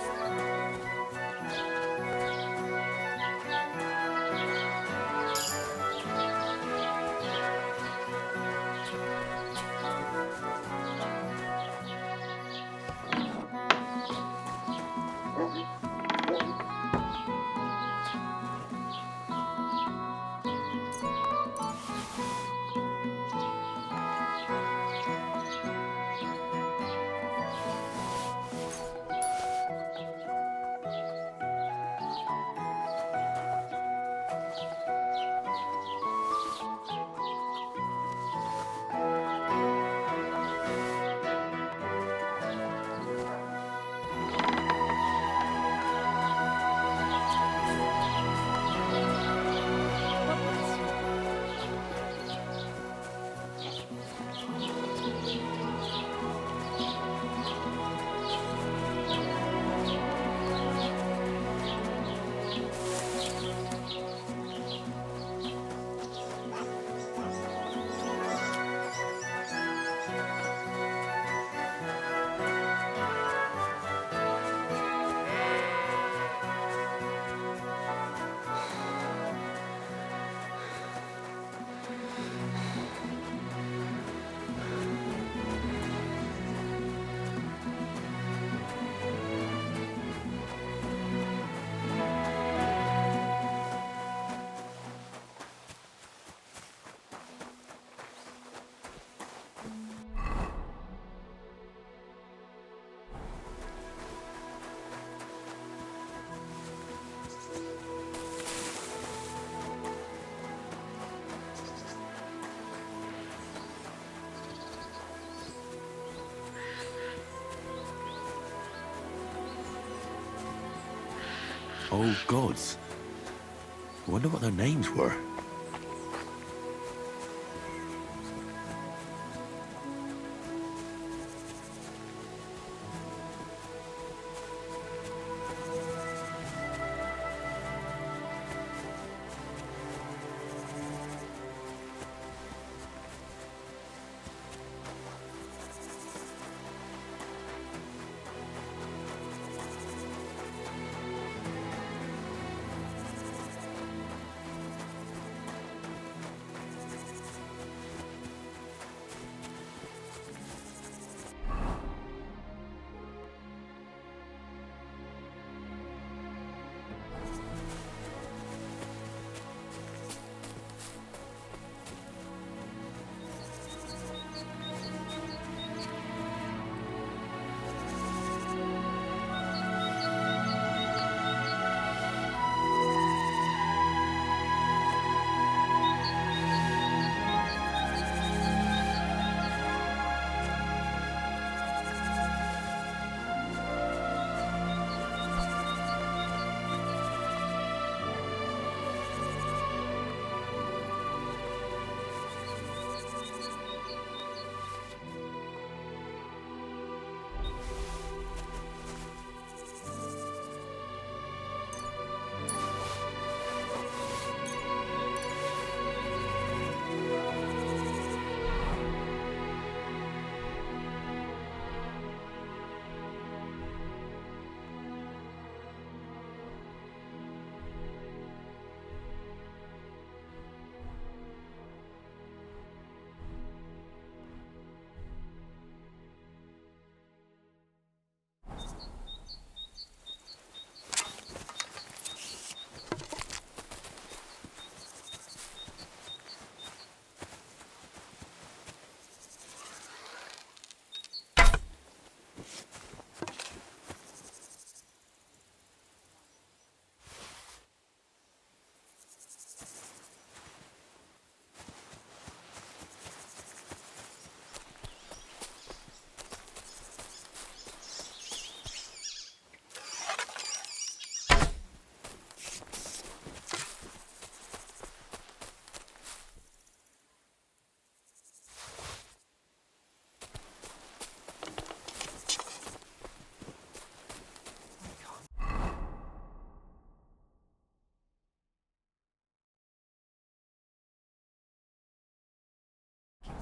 Old gods. I wonder what their names were.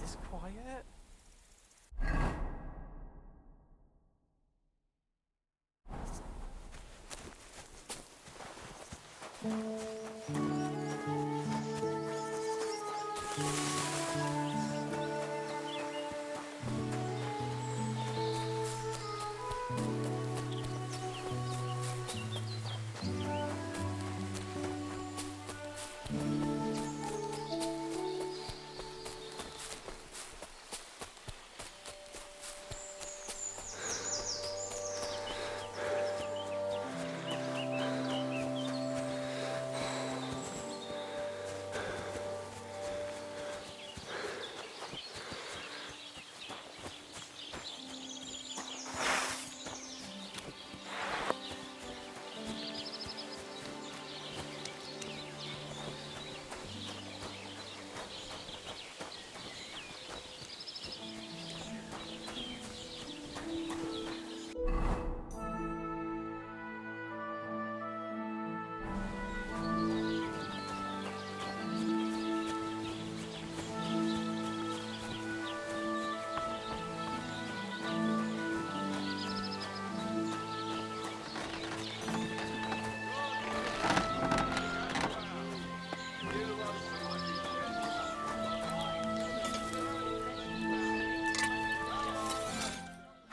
This quiet?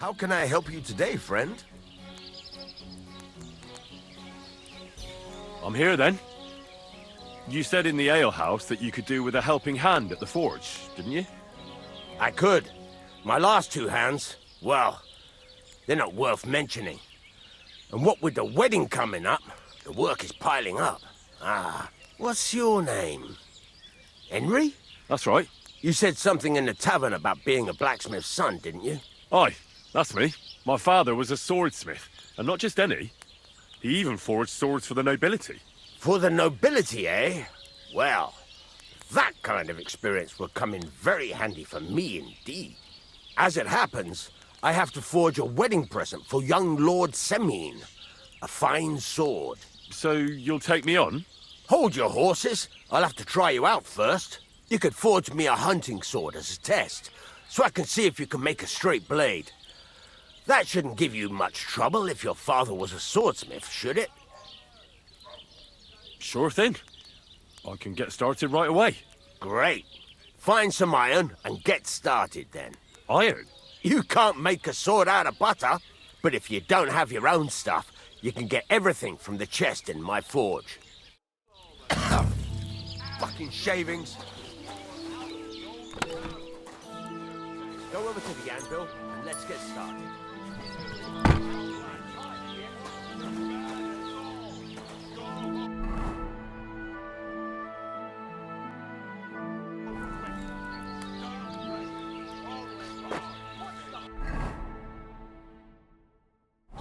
How can I help you today, friend? I'm here then. You said in the alehouse that you could do with a helping hand at the forge, didn't you? I could. My last two hands, well, they're not worth mentioning. And what with the wedding coming up, the work is piling up. Ah, what's your name? Henry? That's right. You said something in the tavern about being a blacksmith's son, didn't you? Aye, that's me. My father was a swordsmith, and not just any. He even forged swords for the nobility. For the nobility, eh? Well, that kind of experience will come in very handy for me indeed. As it happens, I have to forge a wedding present for young Lord Semine. A fine sword. So you'll take me on? Hold your horses. I'll have to try you out first. You could forge me a hunting sword as a test, so I can see if you can make a straight blade. That shouldn't give you much trouble if your father was a swordsmith, should it? Sure thing. I can get started right away. Great. Find some iron and get started then. Iron? You can't make a sword out of butter, but if you don't have your own stuff, you can get everything from the chest in my forge. Fucking shavings. Go over to the anvil and let's get started.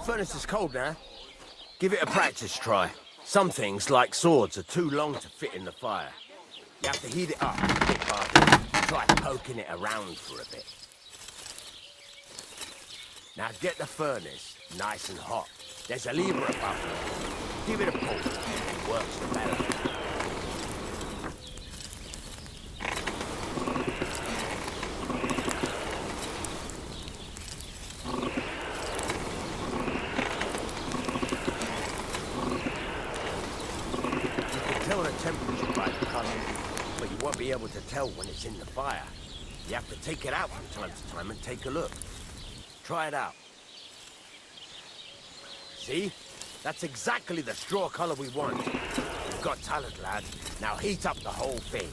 Furnace is cold now. Give it a practice try. Some things, like swords, are too long to fit in the fire. You have to heat it up a bit faster. Try poking it around for a bit. Now get the furnace nice and hot. There's a lever above it. Give it a pull. It works the better. Temperature by the color, but you won't be able to tell when it's in the fire. You have to take it out from time to time and take a look. Try it out. See? That's exactly the straw color we want. You've got talent, lad. Now heat up the whole thing.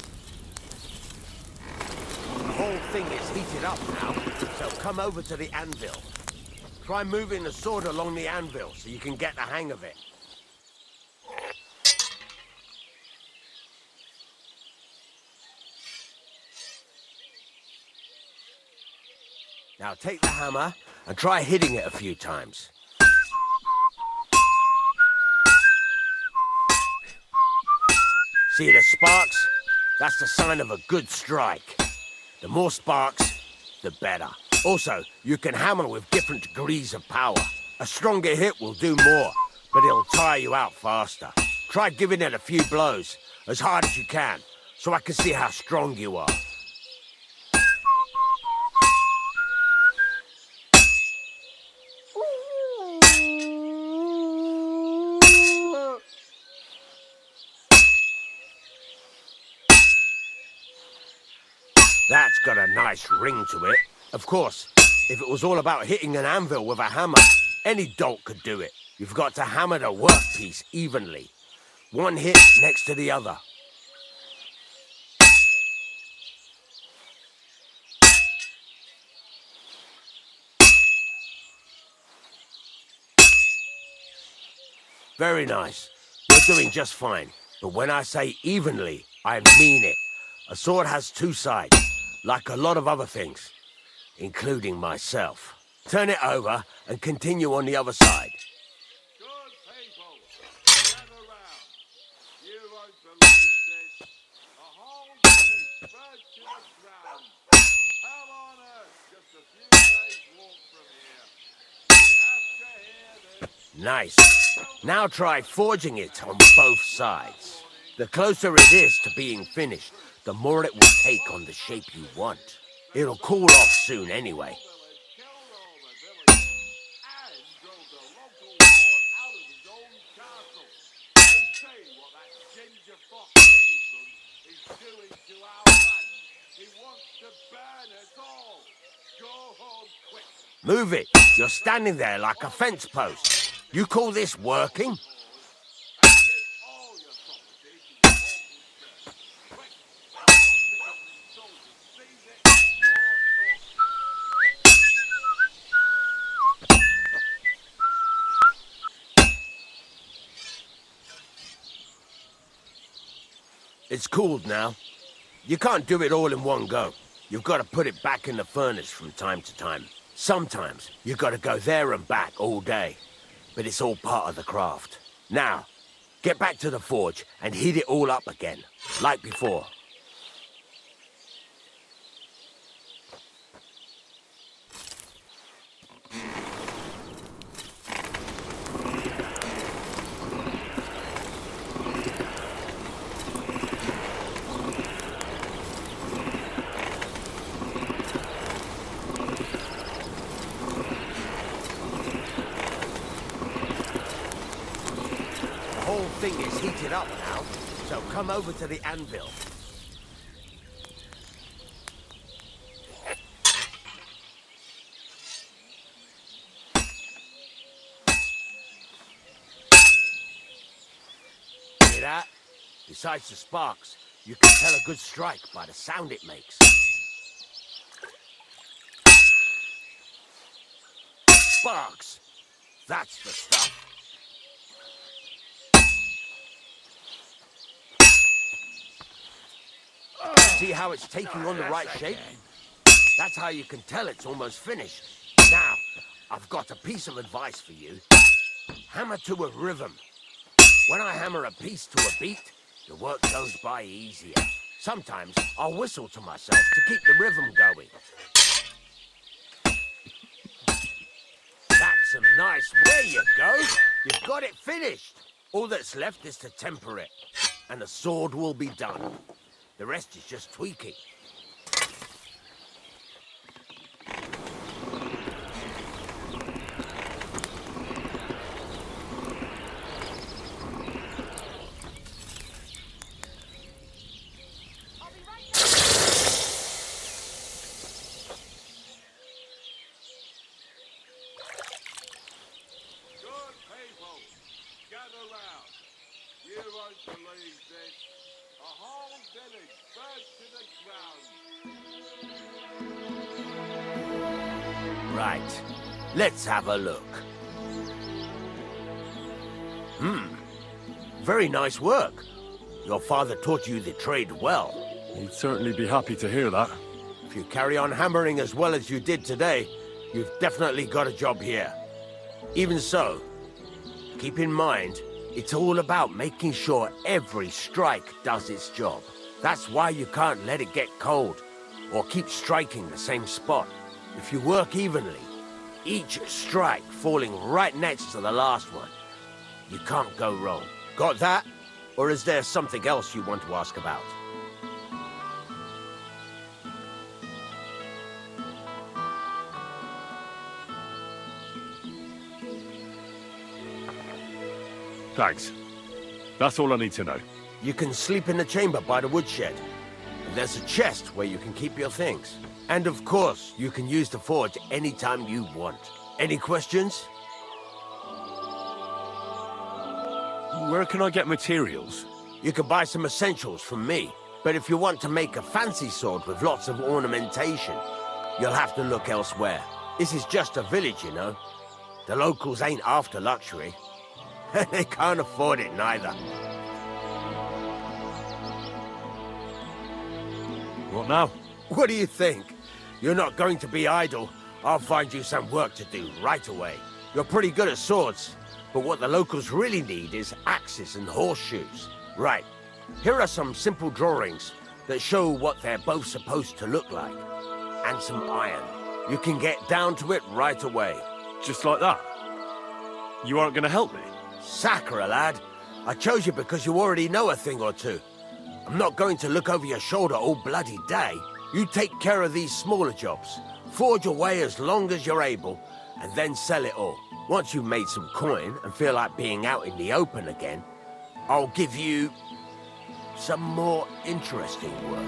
The whole thing is heated up now, so come over to the anvil. Try moving the sword along the anvil so you can get the hang of it. Now take the hammer and try hitting it a few times. See the sparks? That's the sign of a good strike. The more sparks, the better. Also, you can hammer with different degrees of power. A stronger hit will do more, but it'll tire you out faster. Try giving it a few blows, as hard as you can, so I can see how strong you are. That's got a nice ring to it. Of course, if it was all about hitting an anvil with a hammer, any dolt could do it. You've got to hammer the workpiece evenly. One hit next to the other. Very nice. You're doing just fine. But when I say evenly, I mean it. A sword has two sides. Like a lot of other things, including myself. Turn it over and continue on the other side. Good people, gather round. You won't believe this. A whole village burnt to the ground. Hell on earth, just a few days' walk from here. You have to hear this. Nice. Now try forging it on both sides. The closer it is to being finished, the more it will take on the shape you want. It'll cool off soon anyway. He wants to burn us all. Go home quick. Move it. You're standing there like a fence post. You call this working? It's cooled now. You can't do it all in one go. You've got to put it back in the furnace from time to time. Sometimes you've got to go there and back all day. But it's all part of the craft. Now, get back to the forge and heat it all up again, like before. Thing is heated up now, so come over to the anvil. Hear that? Besides the sparks, you can tell a good strike by the sound it makes. Sparks! That's the stuff. See how it's taking on the right shape? That's how you can tell it's almost finished. Now, I've got a piece of advice for you. Hammer to a rhythm. When I hammer a piece to a beat, the work goes by easier. Sometimes I'll whistle to myself to keep the rhythm going. That's some nice. There you go. You've got it finished. All that's left is to temper it, and the sword will be done. The rest is just tweaking. Right, let's have a look. Very nice work. Your father taught you the trade well. He'd certainly be happy to hear that. If you carry on hammering as well as you did today, you've definitely got a job here. Even so, keep in mind, it's all about making sure every strike does its job. That's why you can't let it get cold, or keep striking the same spot. If you work evenly, each strike falling right next to the last one, you can't go wrong. Got that? Or is there something else you want to ask about? Thanks. That's all I need to know. You can sleep in the chamber by the woodshed. There's a chest where you can keep your things. And of course, you can use the forge anytime you want. Any questions? Where can I get materials? You can buy some essentials from me. But if you want to make a fancy sword with lots of ornamentation, you'll have to look elsewhere. This is just a village, you know. The locals ain't after luxury. They can't afford it neither. What now? What do you think? You're not going to be idle. I'll find you some work to do right away. You're pretty good at swords, but what the locals really need is axes and horseshoes. Right, here are some simple drawings that show what they're both supposed to look like. And some iron. You can get down to it right away. Just like that? You aren't going to help me? Sacre, lad. I chose you because you already know a thing or two. I'm not going to look over your shoulder all bloody day. You take care of these smaller jobs. Forge away as long as you're able, and then sell it all. Once you've made some coin and feel like being out in the open again, I'll give you some more interesting work.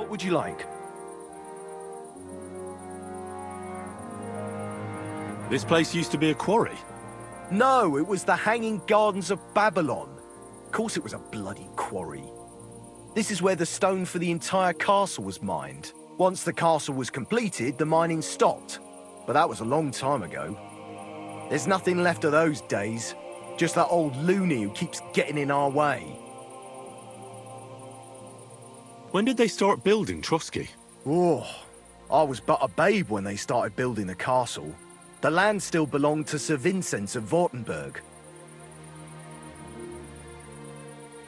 What would you like? This place used to be a quarry. No, it was the Hanging Gardens of Babylon. Of course it was a bloody quarry. This is where the stone for the entire castle was mined. Once the castle was completed, the mining stopped. But that was a long time ago. There's nothing left of those days. Just that old loony who keeps getting in our way. When did they start building Trosky? Oh, I was but a babe when they started building the castle. The land still belonged to Sir Vincent of Wartenberg.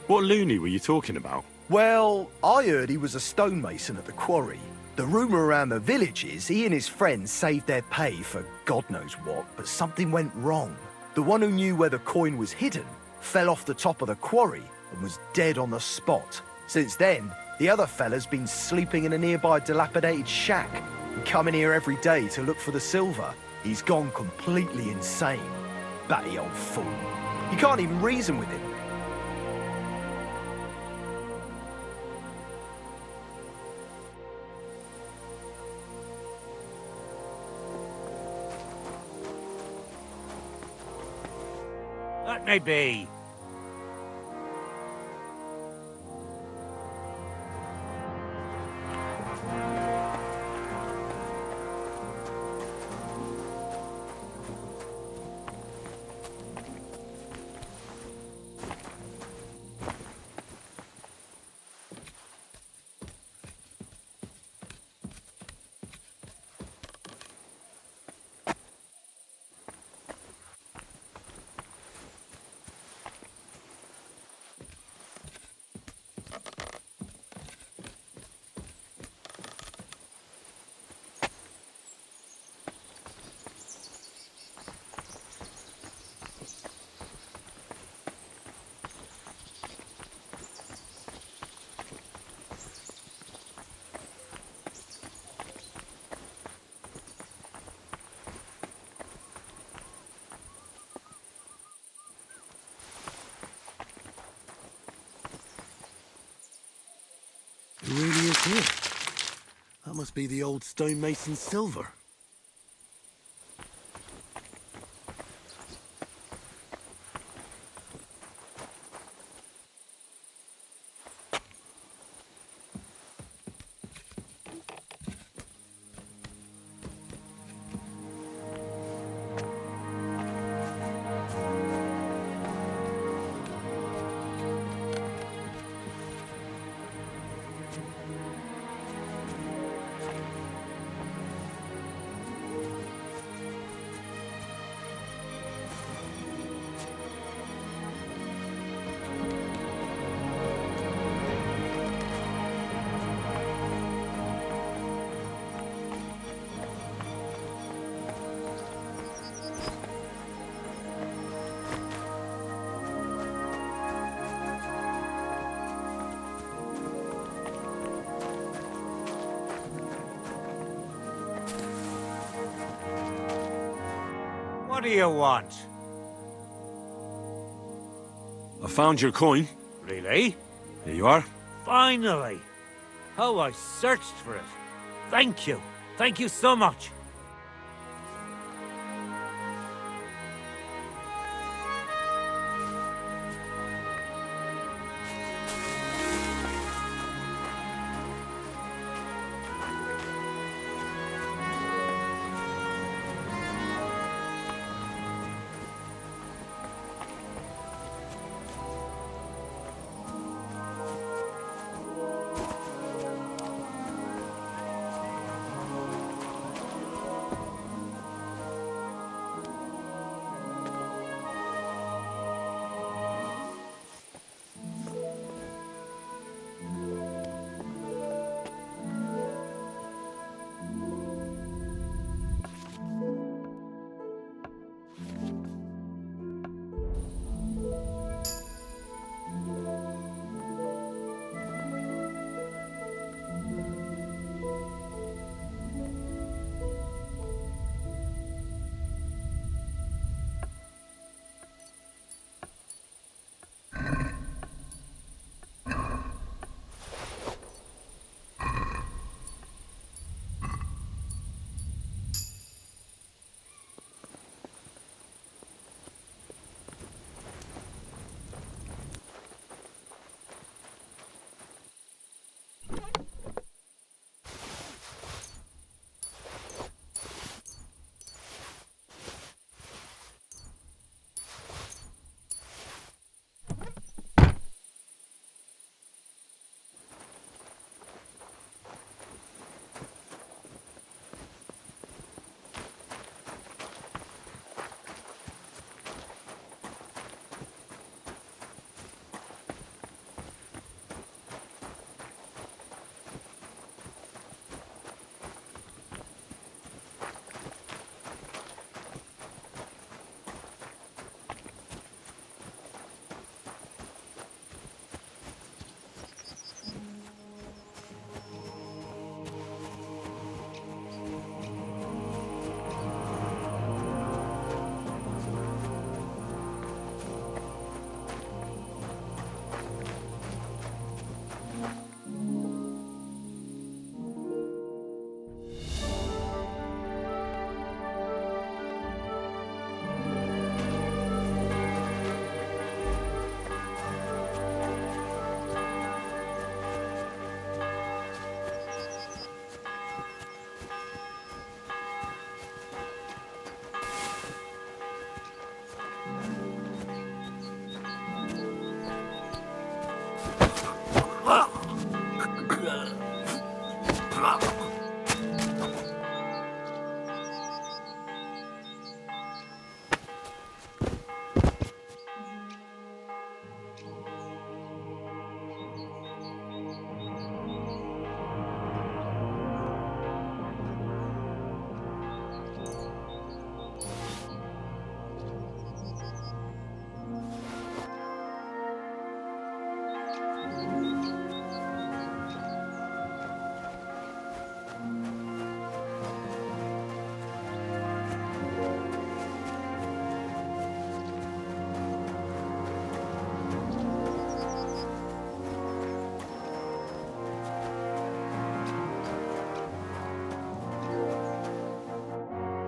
What loony were you talking about? Well, I heard he was a stonemason at the quarry. The rumour around the village is he and his friends saved their pay for God knows what, but something went wrong. The one who knew where the coin was hidden fell off the top of the quarry and was dead on the spot. Since then, the other fella's been sleeping in a nearby dilapidated shack and coming here every day to look for the silver. He's gone completely insane. Batty old fool. You can't even reason with him. Let me be. It really is here. That must be the old stonemason silver. What do you want? I found your coin. Really? Here you are. Finally! How I searched for it. Thank you. Thank you so much.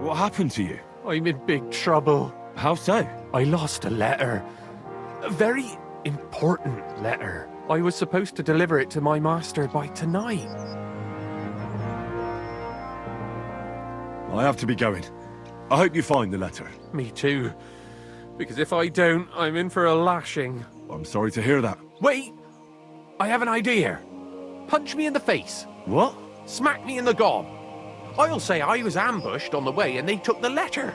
What happened to you? I'm in big trouble. How so? I lost a letter. A very important letter. I was supposed to deliver it to my master by tonight. I have to be going. I hope you find the letter. Me too. Because if I don't, I'm in for a lashing. I'm sorry to hear that. Wait! I have an idea. Punch me in the face. What? Smack me in the gob. I'll say I was ambushed on the way and they took the letter.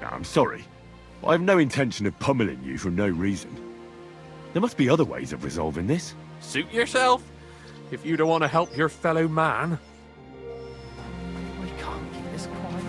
I'm sorry. I have no intention of pummeling you for no reason. There must be other ways of resolving this. Suit yourself. If you don't want to help your fellow man. I can't keep this quiet.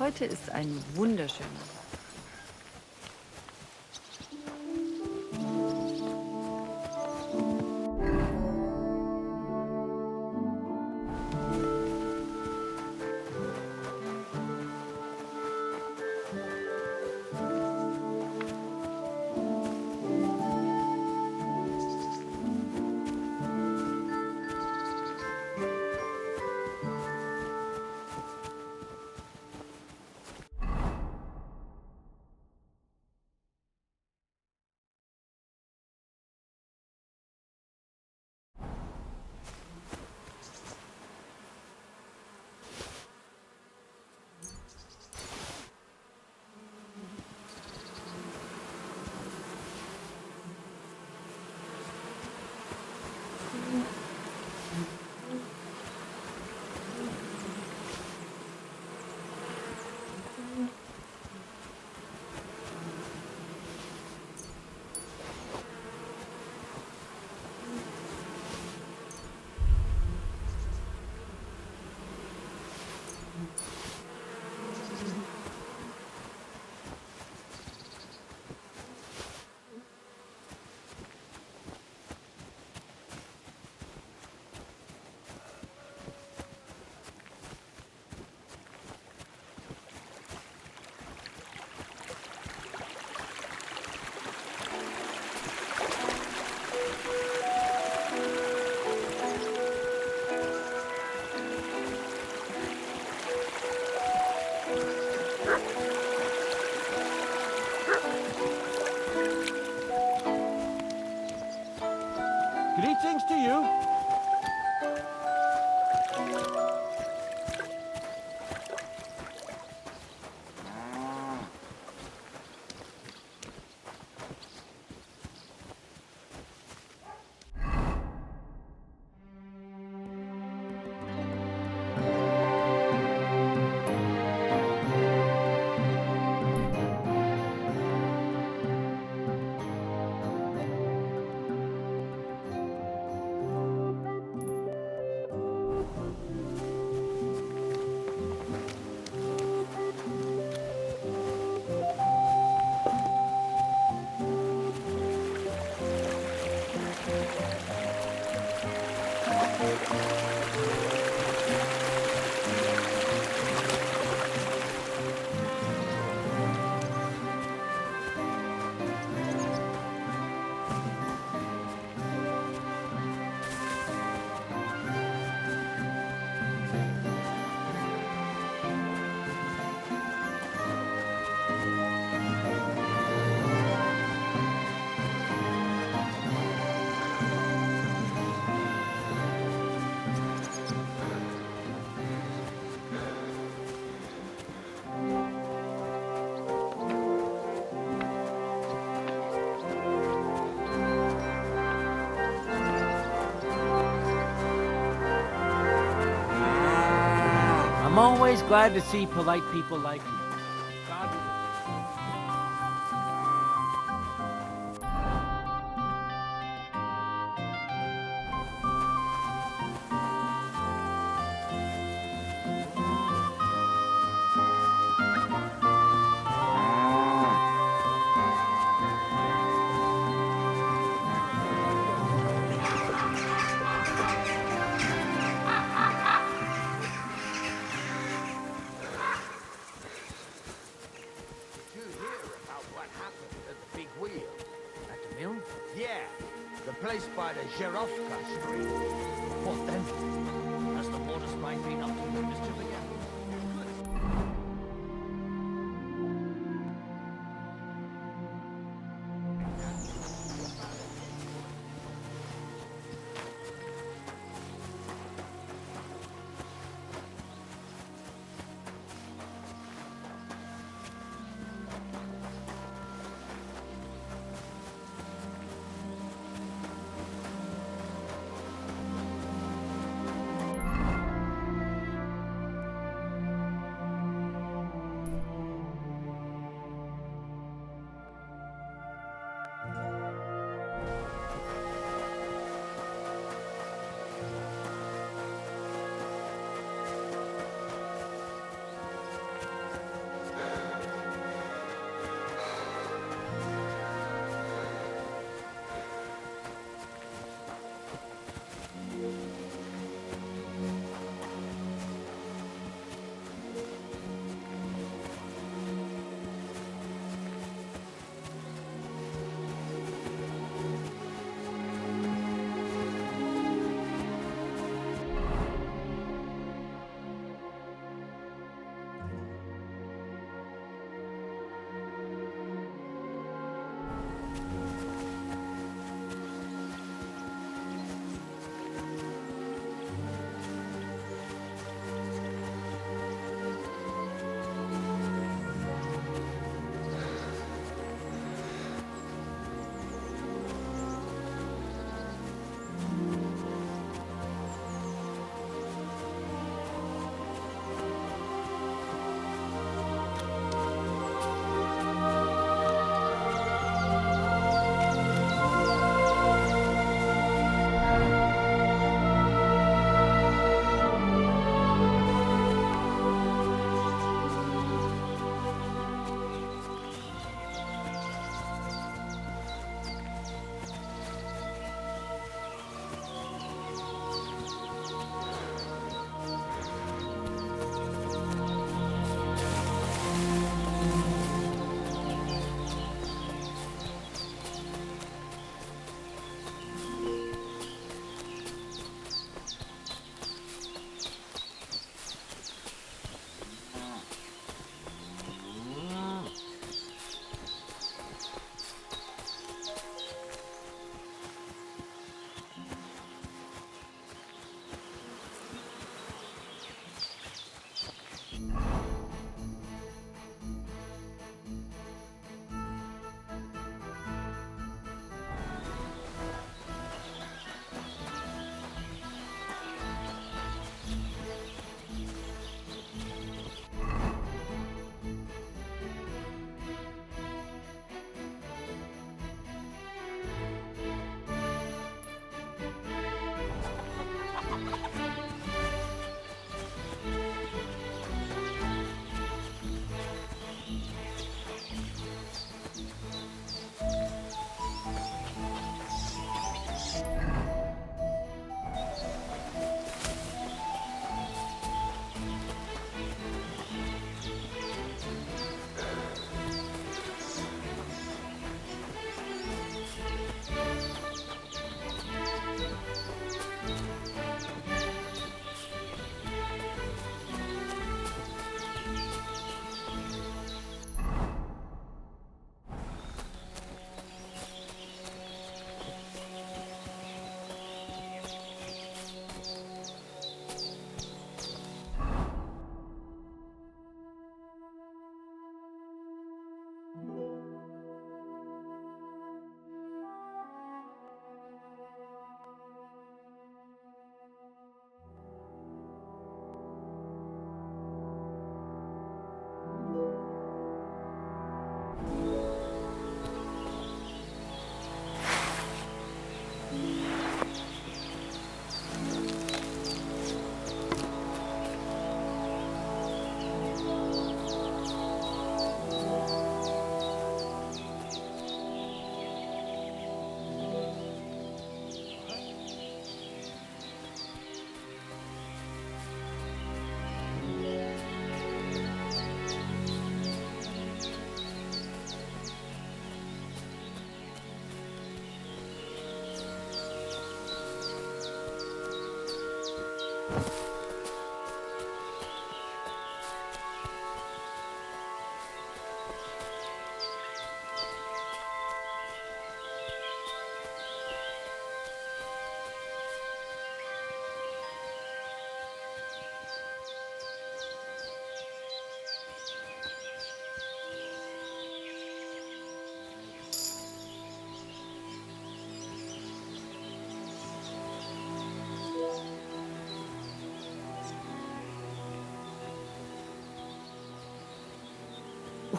Heute ist ein wunderschöner Tag. Greetings to you. I'm always glad to see polite people like you. Yeah, the place by the Zhelejov street. What then? Has the water sprite been up to the mischief again?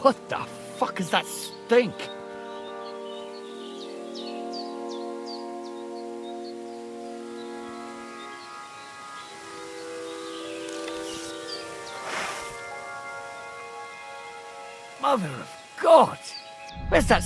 What the fuck is that stink? Mother of God! Where's that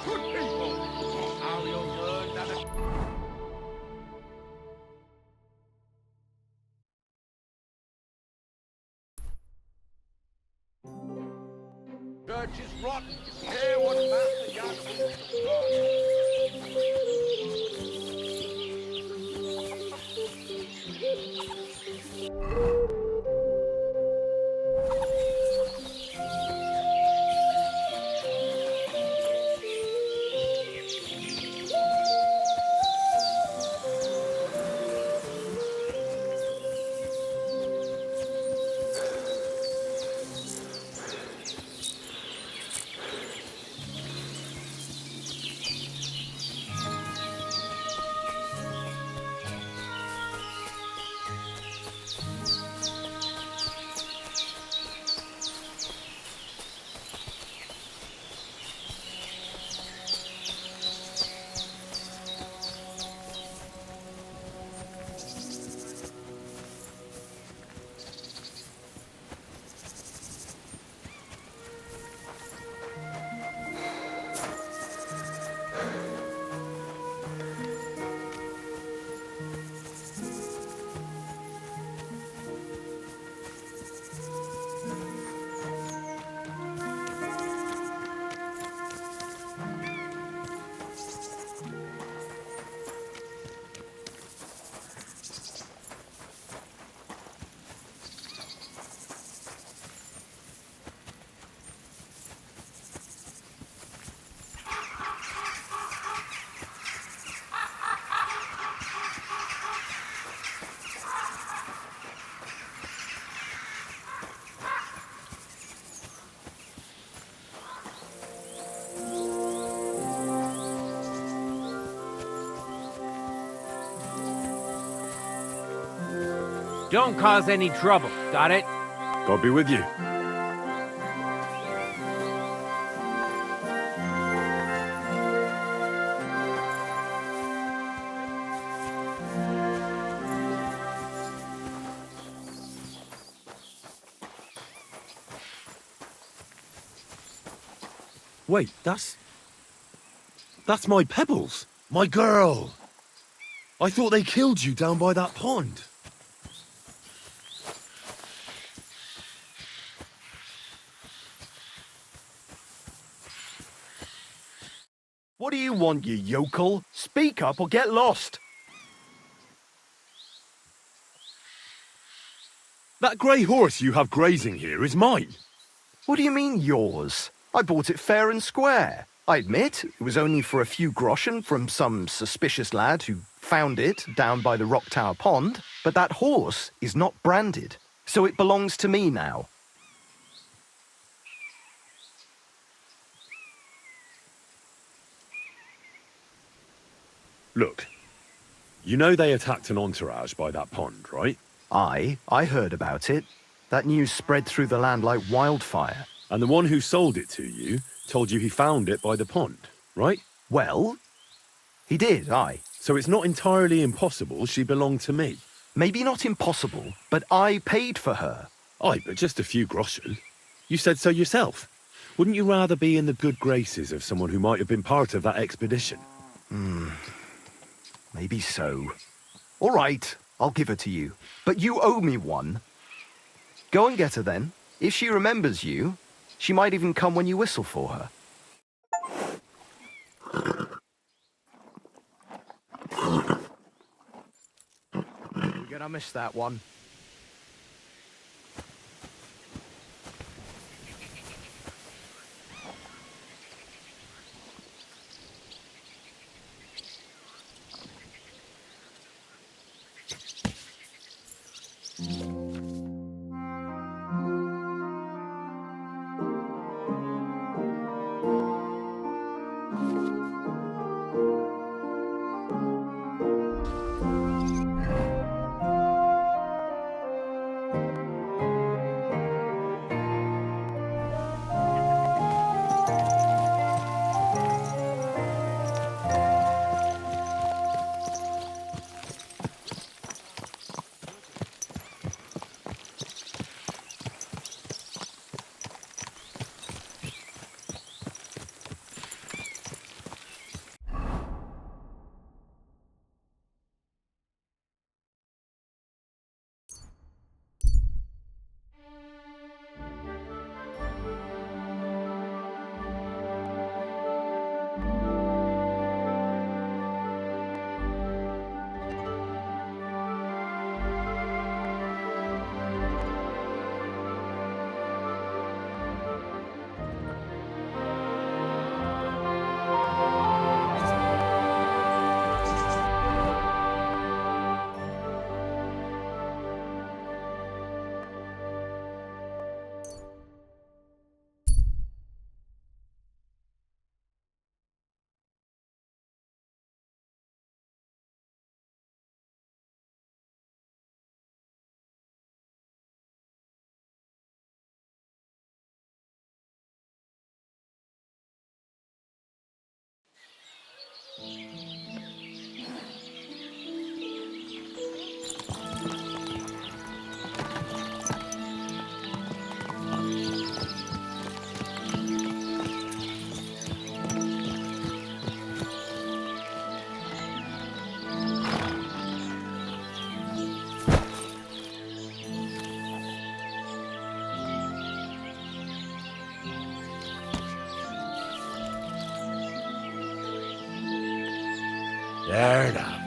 Good people, now you'll learn that a church is rotten. Hear what Master Yankee Don't cause any trouble, got it? God be with you. Wait, that's my Pebbles. My girl. I thought they killed you down by that pond. What do you want, you yokel? Speak up or get lost. That grey horse you have grazing here is mine. What do you mean, yours? I bought it fair and square. I admit, it was only for a few groschen from some suspicious lad who found it down by the Rock Tower Pond, but that horse is not branded, so it belongs to me now. Look, you know they attacked an entourage by that pond, right? I heard about it. That news spread through the land like wildfire. And the one who sold it to you told you he found it by the pond, right? Well, he did, aye. So it's not entirely impossible she belonged to me. Maybe not impossible, but I paid for her. Aye, but just a few groschen. You said so yourself. Wouldn't you rather be in the good graces of someone who might have been part of that expedition? Maybe so. All right, I'll give her to you. But you owe me one. Go and get her then. If she remembers you, she might even come when you whistle for her. We're gonna miss that one. Fair enough.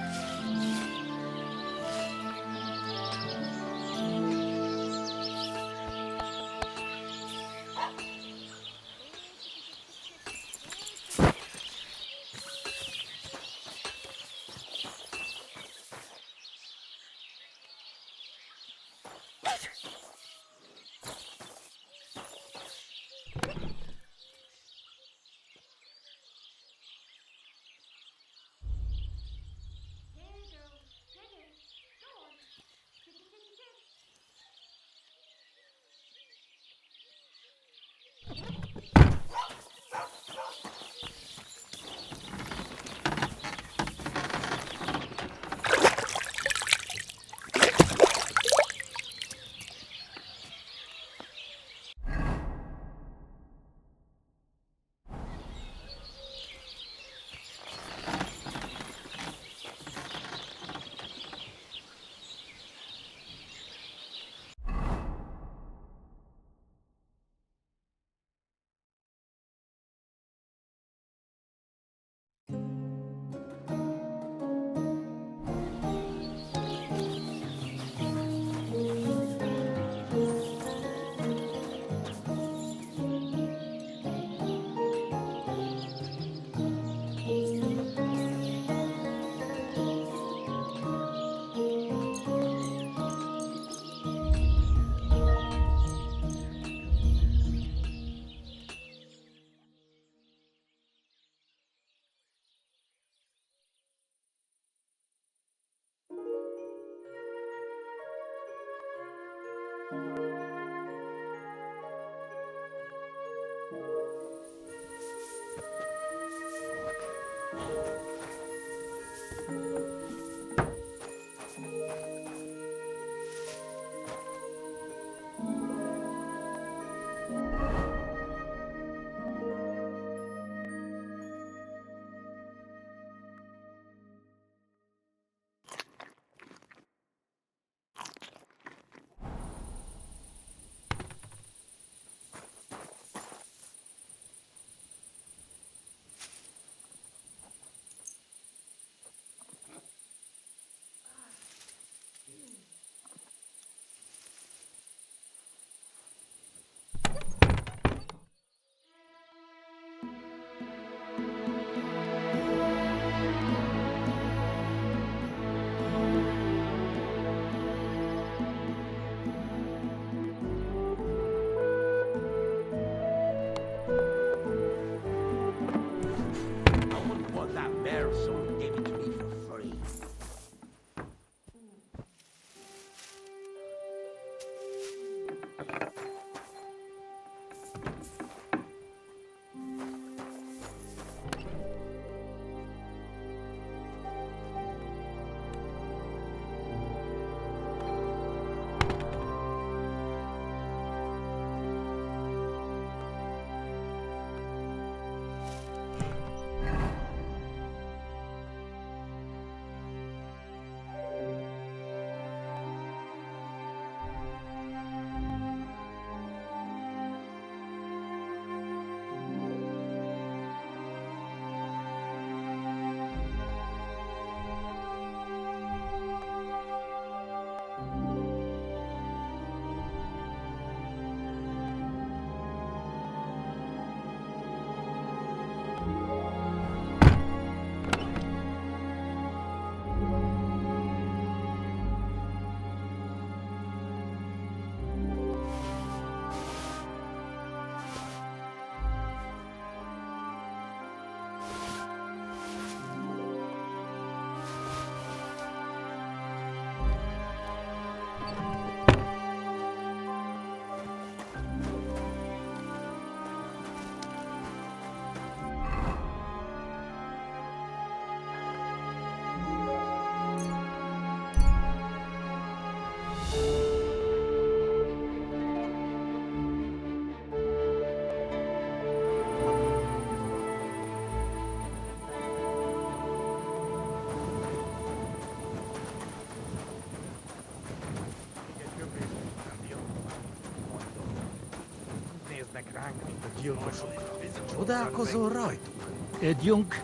Csodálkozol rajtuk? Együnk,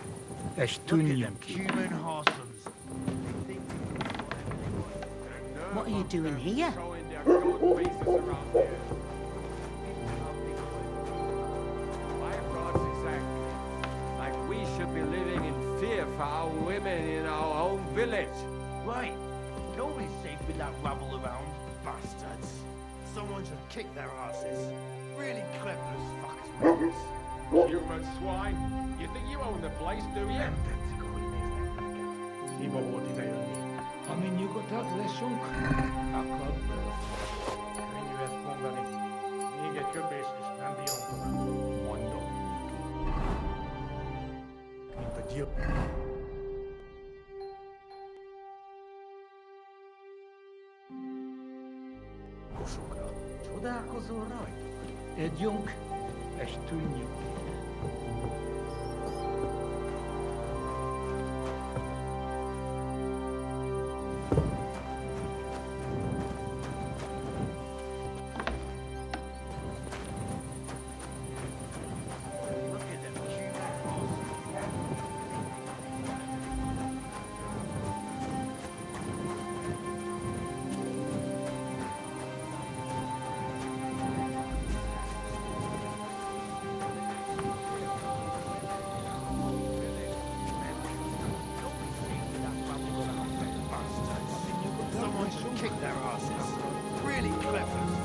és tűnjünk ki. Human horse What are you doing here? Showing their goat faces around here. My thoughts exactly. Like we should be living in fear for our women in our own village. Right. Nobody's safe with that rabble around. Bastards. Someone should kick their asses. Really clever as fuckers. Human swine. You think you own the place, do you? Amin yuko tak leszunk. Akad. Könnyű ezt mondani. Még egy köpés, és nem bírom tovább. Mondom. Mint a gyilk. Kosokra. Csodálkozol rajtuk? Együnk, és tűnjünk. Kick their asses. Really clever as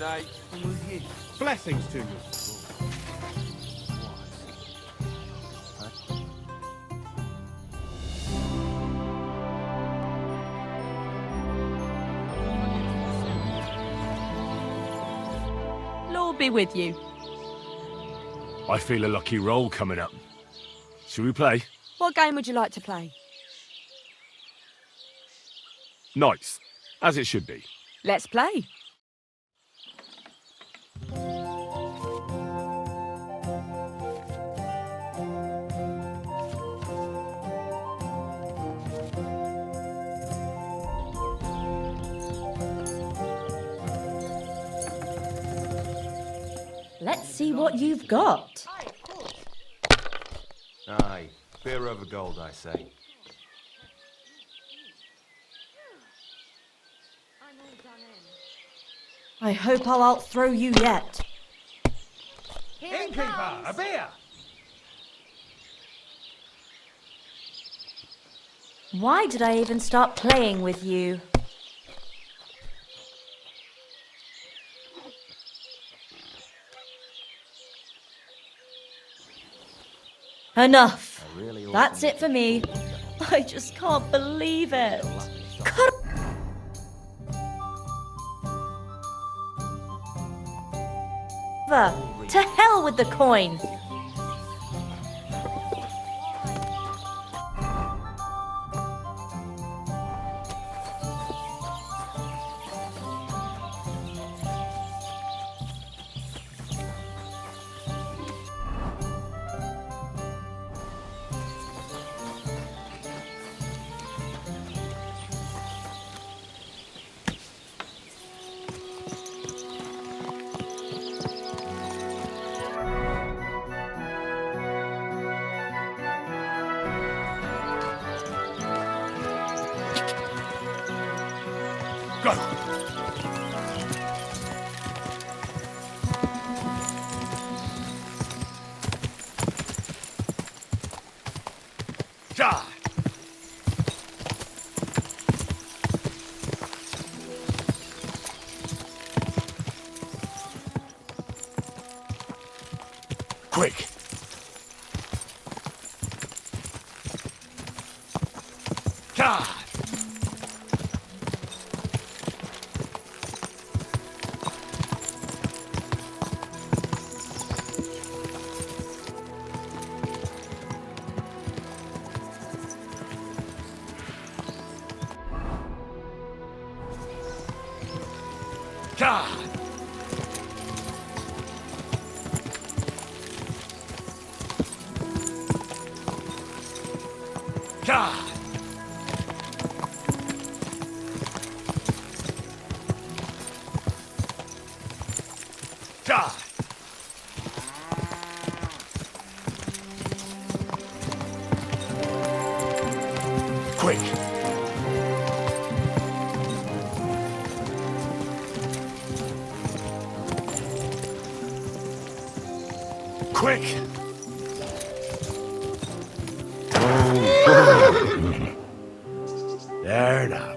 day. And with you. Blessings to you. Lord be with you. I feel a lucky roll coming up. Shall we play? What game would you like to play? Nice. As it should be. Let's play. Let's see what you've got. Aye, beer over gold, I say. I hope I'll outthrow you yet. Innkeeper, a beer! Why did I even start playing with you? Enough. That's it for me. I just can't believe it. To hell with the coin. Go! Ja! Quick! Ja! God! God! God! Quick! Quick! There now.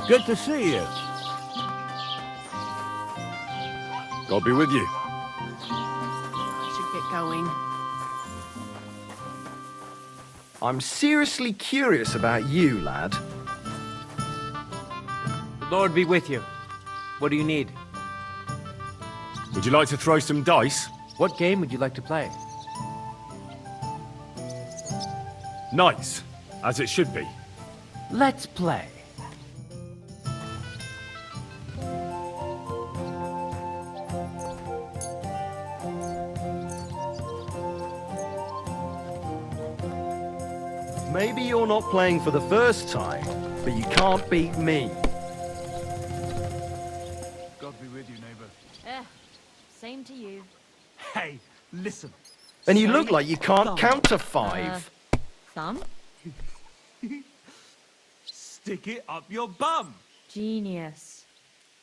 Good to see you. God be with you. I should get going. I'm seriously curious about you, lad. Lord be with you. What do you need? Would you like to throw some dice? What game would you like to play? Nice, as it should be. Let's play. Maybe you're not playing for the first time, but you can't beat me. God be with you, neighbor. Same to you. Hey, listen. And you look like you can't count to 5. Thumb? Stick it up your bum. Genius.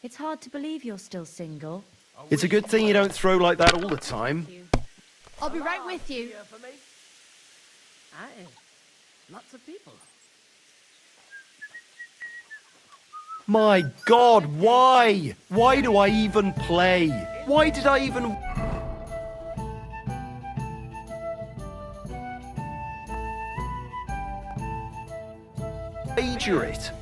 It's hard to believe you're still single. It's a good thing you don't throw like that all the time. I'll be right with you. Aye. Lots of people. My God, why? Why do I even play? Why did I even... wager it?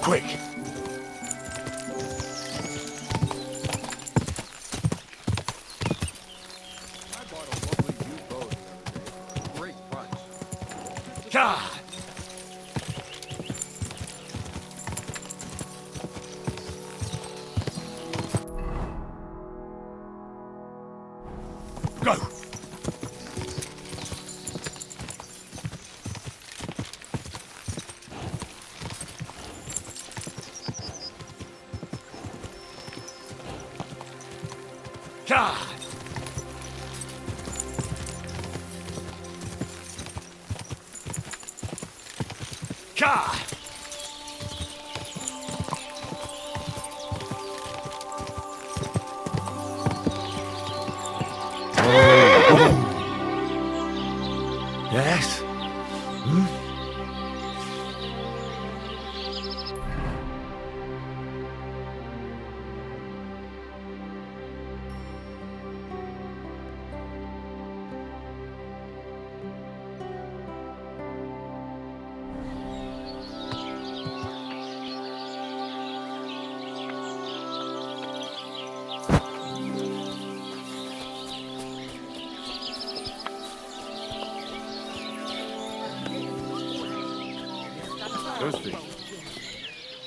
Quick! Go! Yes? Hmm?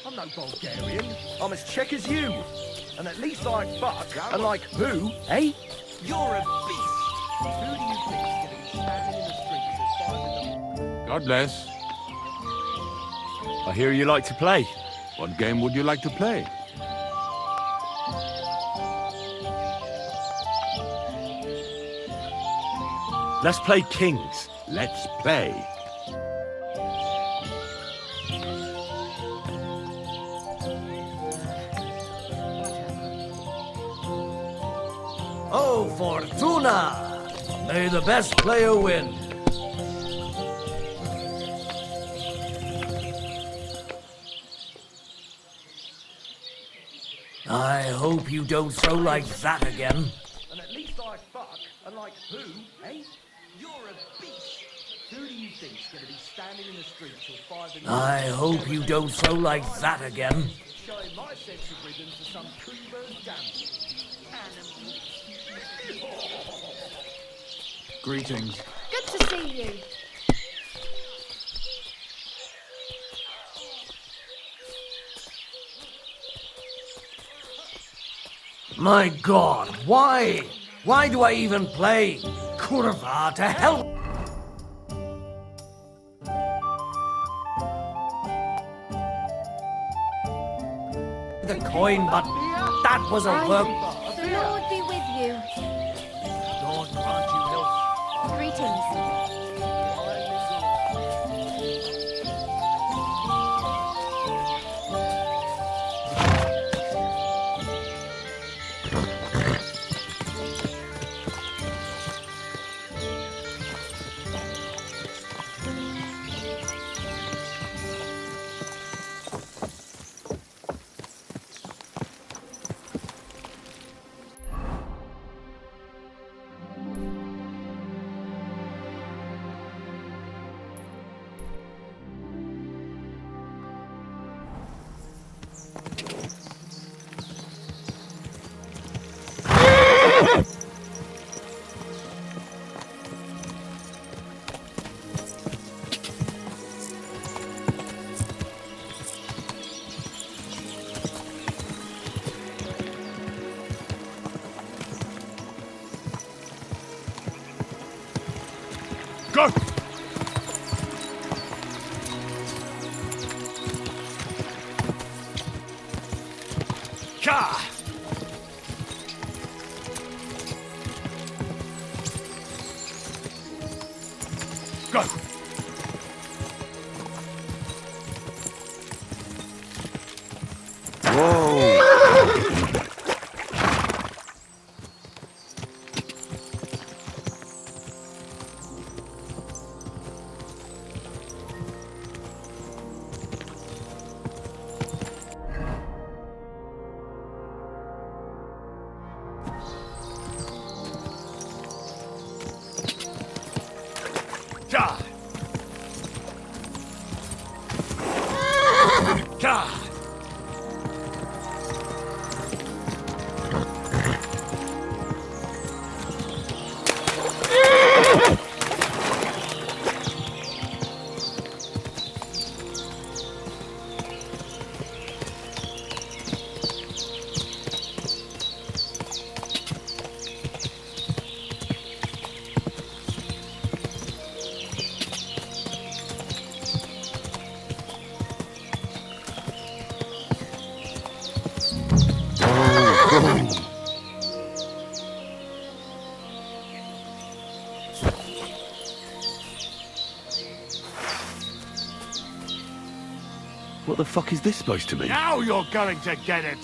I'm no Bulgarian. I'm as Czech as you. And at least I fuck. And like who, eh? You're a beast! Who do you think's gonna be standing in the streets at 5 in the... God bless. I hear you like to play. What game would you like to play? Let's play Kings. Let's play. Oh, Fortuna! May the best player win. I hope you don't throw like that again. And at least I fuck. And like who, eh? You're a beast. Who do you think's going to be standing in the street till 5 in the I hope you don't throw like that again. showing my sense of rhythm to some Coonburn dance? Greetings. Good to see you. My God, why? Why do I even play? Kurva, to hell! The coin, but that was a work. The Lord be with you. Lord grant you health. Greetings. Go! Ka! Go! Whoa! Ka! Ka! What the fuck is this supposed to mean? Now you're going to get it!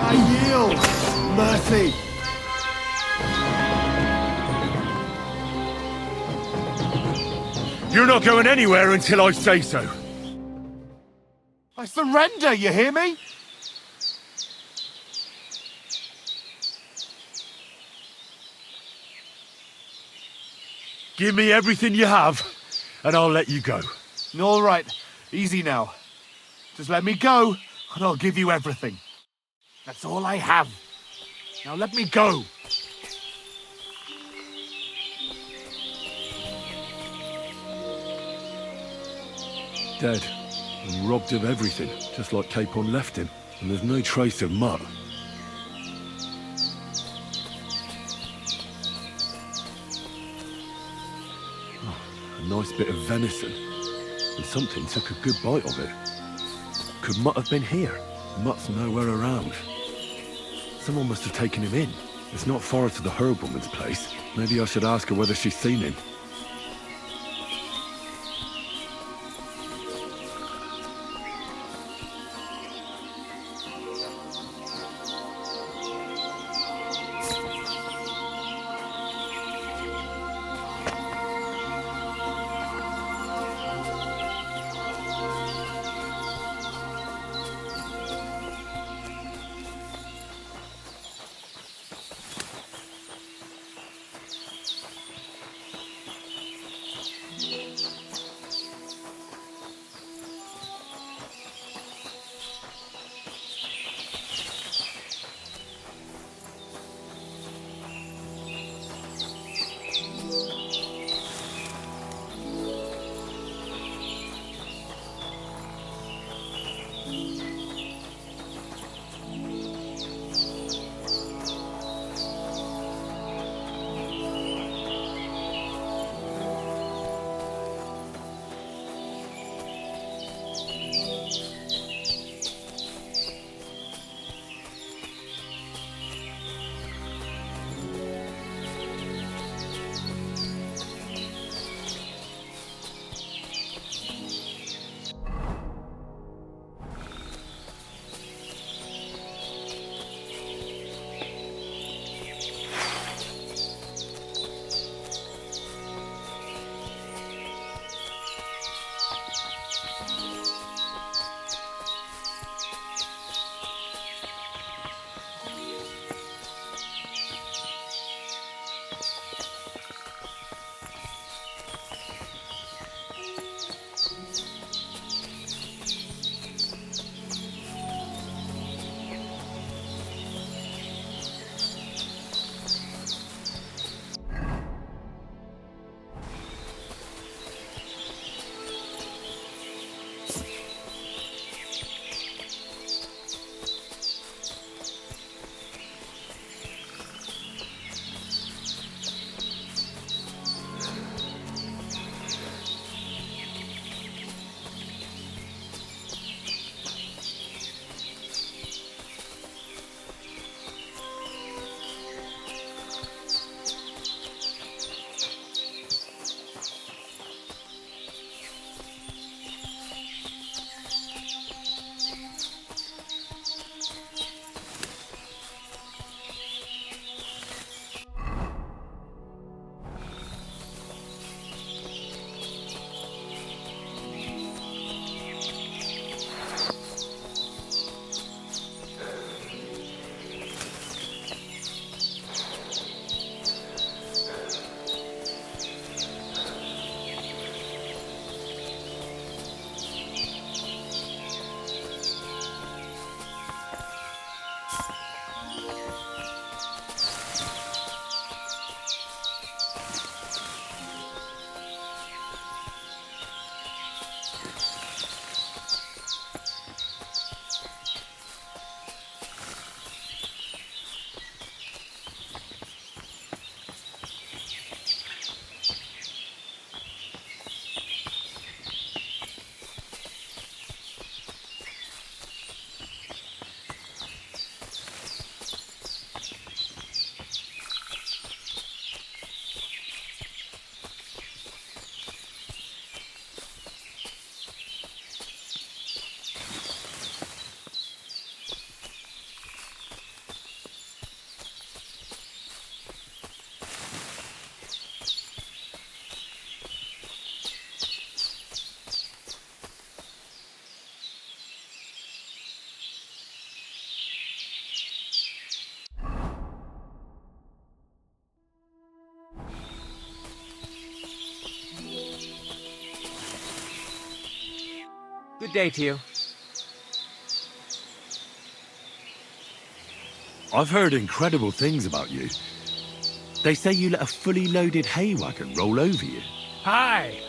I yield! Mercy! You're not going anywhere until I say so. I surrender, you hear me? Give me everything you have, and I'll let you go. All right, easy now. Just let me go, and I'll give you everything. That's all I have. Now let me go. Dead, and robbed of everything, just like Capon left him. And there's no trace of Mutt. Oh, a nice bit of venison. And something took a good bite of it. Could Mutt have been here? Mutt's nowhere around. Someone must have taken him in. It's not far to the herb woman's place. Maybe I should ask her whether she's seen him. Good day to you. I've heard incredible things about you. They say you let a fully loaded hay wagon roll over you. Hi!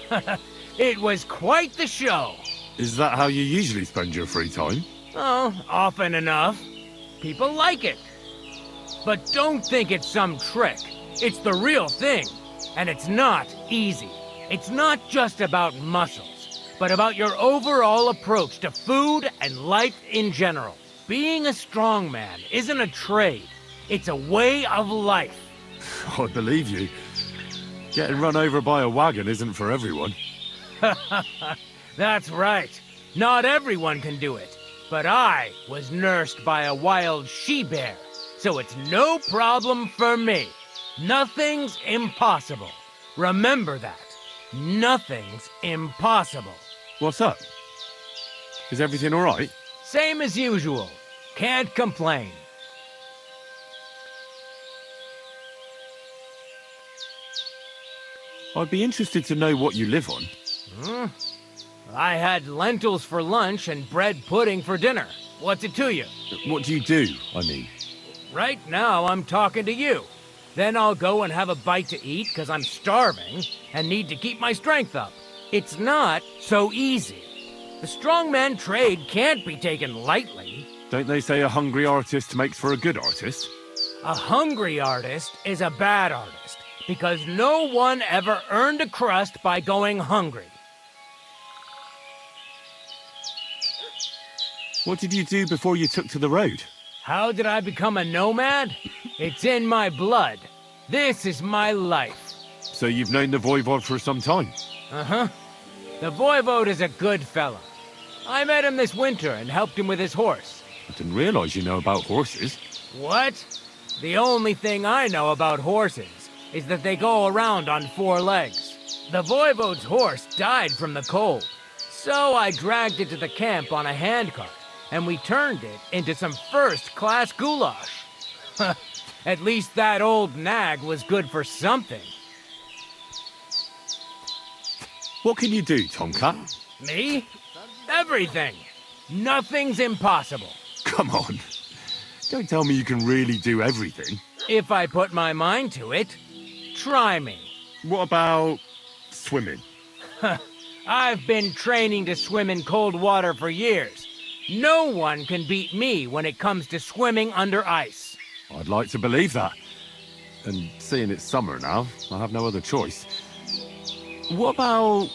It was quite the show. Is that how you usually spend your free time? Oh, often enough. People like it. But don't think it's some trick. It's the real thing. And it's not easy. It's not just about muscles, but about your overall approach to food and life in general. Being a strongman isn't a trade. It's a way of life. I believe you. Getting run over by a wagon isn't for everyone. That's right. Not everyone can do it. But I was nursed by a wild she-bear, so it's no problem for me. Nothing's impossible. Remember that. Nothing's impossible. What's up? Is everything all right? Same as usual. Can't complain. I'd be interested to know what you live on. I had lentils for lunch and bread pudding for dinner. What's it to you? What do you do, I mean? Right now, I'm talking to you. Then I'll go and have a bite to eat because I'm starving and need to keep my strength up. It's not so easy. The strongman trade can't be taken lightly. Don't they say a hungry artist makes for a good artist? A hungry artist is a bad artist because no one ever earned a crust by going hungry. What did you do before you took to the road? How did I become a nomad? It's in my blood. This is my life. So you've known the Voivod for some time? Uh-huh. The Voivod is a good fella. I met him this winter and helped him with his horse. I didn't realize you know about horses. What? The only thing I know about horses is that they go around on 4 legs. The Voivod's horse died from the cold, so I dragged it to the camp on a handcart, and we turned it into some first-class goulash. At least that old nag was good for something. What can you do, Tomcat? Me? Everything. Nothing's impossible. Come on. Don't tell me you can really do everything. If I put my mind to it, try me. What about swimming? I've been training to swim in cold water for years. No one can beat me when it comes to swimming under ice. I'd like to believe that. And seeing it's summer now, I have no other choice. What about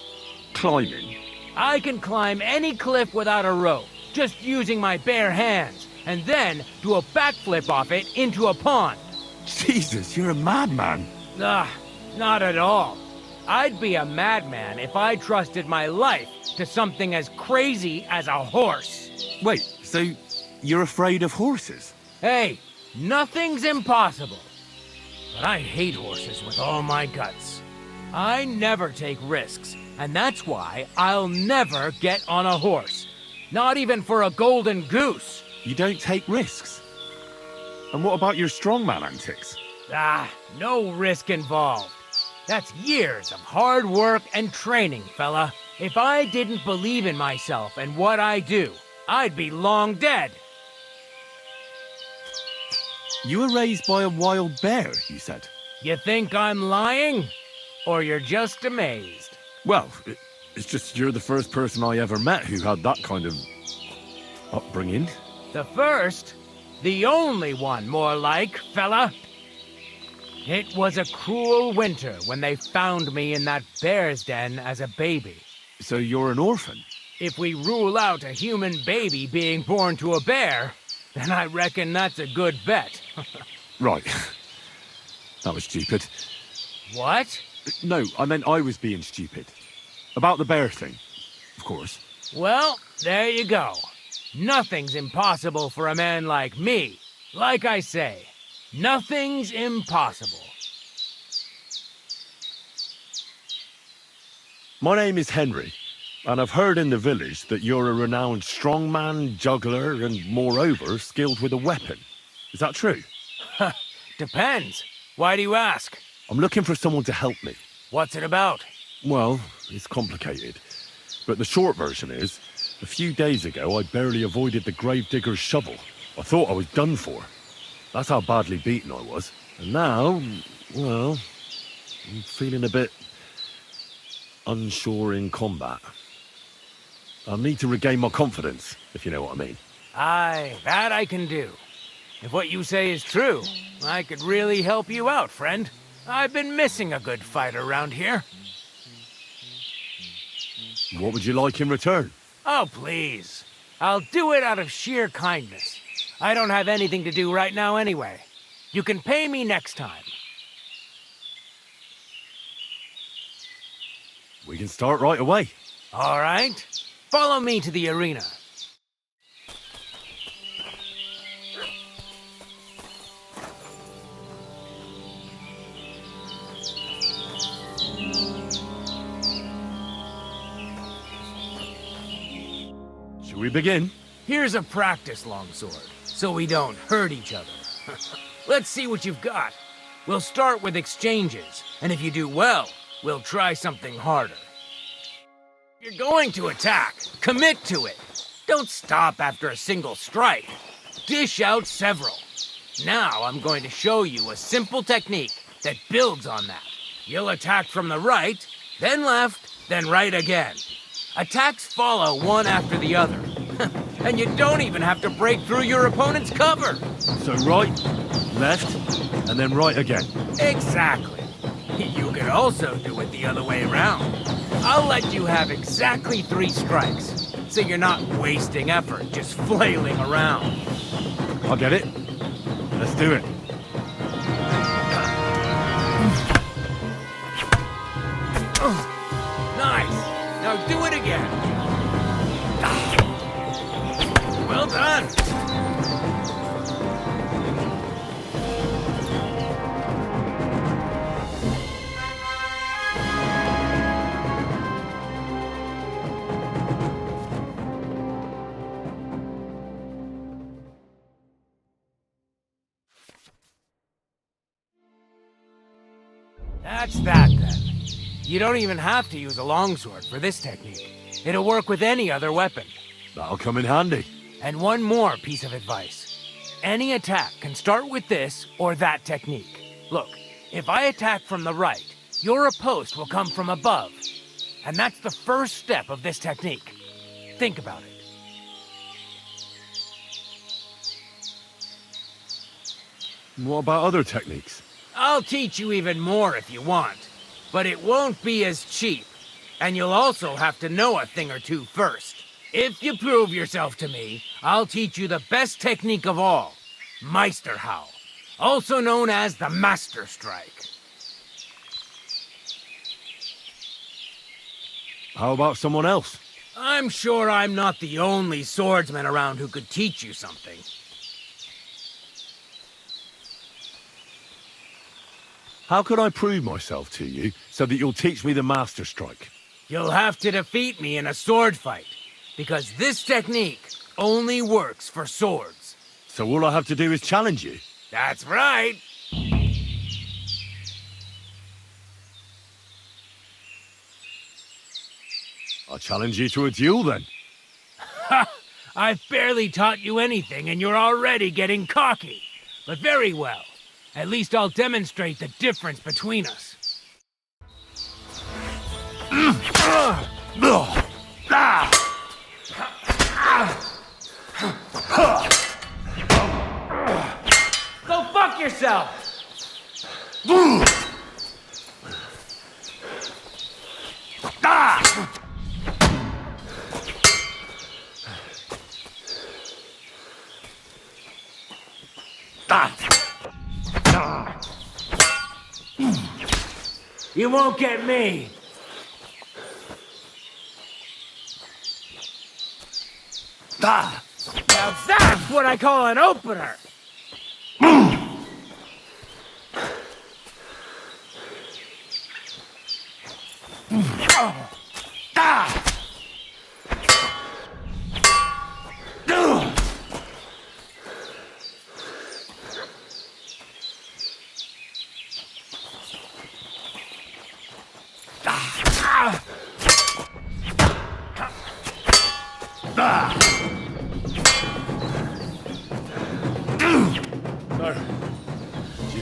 climbing? I can climb any cliff without a rope, just using my bare hands, and then do a backflip off it into a pond. Jesus, you're a madman. Not at all. I'd be a madman if I trusted my life to something as crazy as a horse. Wait, so you're afraid of horses? Hey, nothing's impossible. But I hate horses with all my guts. I never take risks, and that's why I'll never get on a horse. Not even for a golden goose. You don't take risks? And what about your strongman antics? No risk involved. That's years of hard work and training, fella. If I didn't believe in myself and what I do, I'd be long dead. You were raised by a wild bear, you said? You think I'm lying? Or you're just amazed? Well, it's just you're the first person I ever met who had that kind of upbringing. The first? The only one, more like, fella. It was a cruel winter when they found me in that bear's den as a baby. So you're an orphan? If we rule out a human baby being born to a bear, then I reckon that's a good bet. Right. That was stupid. What? No, I meant I was being stupid. About the bear thing, of course. Well, there you go. Nothing's impossible for a man like me. Like I say, nothing's impossible. My name is Henry, and I've heard in the village that you're a renowned strongman, juggler, and moreover, skilled with a weapon. Is that true? Depends. Why do you ask? I'm looking for someone to help me. What's it about? Well, it's complicated. But the short version is, A few days ago, I barely avoided the gravedigger's shovel. I thought I was done for. That's how badly beaten I was. And now, well, I'm feeling a bit unsure in combat. I'll need to regain my confidence, if you know what I mean. Aye, that I can do. If what you say is true, I could really help you out, friend. I've been missing a good fighter around here. What would you like in return? Oh, please. I'll do it out of sheer kindness. I don't have anything to do right now anyway. You can pay me next time. We can start right away. All right. Follow me to the arena. Shall we begin? Here's a practice longsword, so we don't hurt each other. Let's see what you've got. We'll start with exchanges, and if you do well, we'll try something harder. If you're going to attack, commit to it. Don't stop after a single strike. Dish out several. Now I'm going to show you a simple technique that builds on that. You'll attack from the right, then left, then right again. Attacks follow one after the other. And you don't even have to break through your opponent's cover. So right, left, and then right again. Exactly. You could also do it the other way around. I'll let you have exactly 3 strikes, so you're not wasting effort just flailing around. I'll get it. Let's do it. Nice. Now do it again. Well done. That's that, then. You don't even have to use a longsword for this technique. It'll work with any other weapon. That'll come in handy. And one more piece of advice. Any attack can start with this or that technique. Look, if I attack from the right, your riposte will come from above. And that's the first step of this technique. Think about it. What about other techniques? I'll teach you even more if you want, but it won't be as cheap, and you'll also have to know a thing or two first. If you prove yourself to me, I'll teach you the best technique of all, Meisterhowl, also known as the Masterstrike. How about someone else? I'm sure I'm not the only swordsman around who could teach you something. How could I prove myself to you so that you'll teach me the Masterstrike? You'll have to defeat me in a sword fight, because this technique only works for swords. So all I have to do is challenge you? That's right. I'll challenge you to a duel then. Ha! I've barely taught you anything and you're already getting cocky. But very well. At least I'll demonstrate the difference between us. Go fuck yourself! You won't get me! Now that's what I call an opener!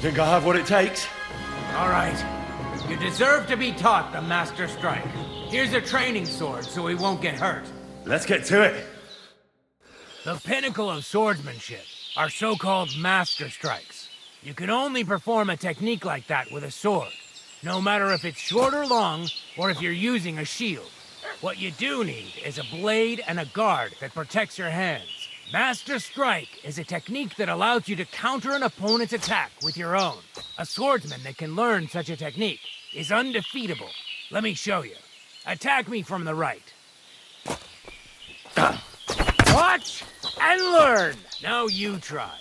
think I have what it takes? All right. You deserve to be taught the Masterstrike. Here's a training sword so he won't get hurt. Let's get to it. The pinnacle of swordsmanship are so-called Masterstrikes. You can only perform a technique like that with a sword, no matter if it's short or long, or if you're using a shield. What you do need is a blade and a guard that protects your hands. Masterstrike is a technique that allows you to counter an opponent's attack with your own. A swordsman that can learn such a technique is undefeatable. Let me show you. Attack me from the right. Watch and learn! Now you try.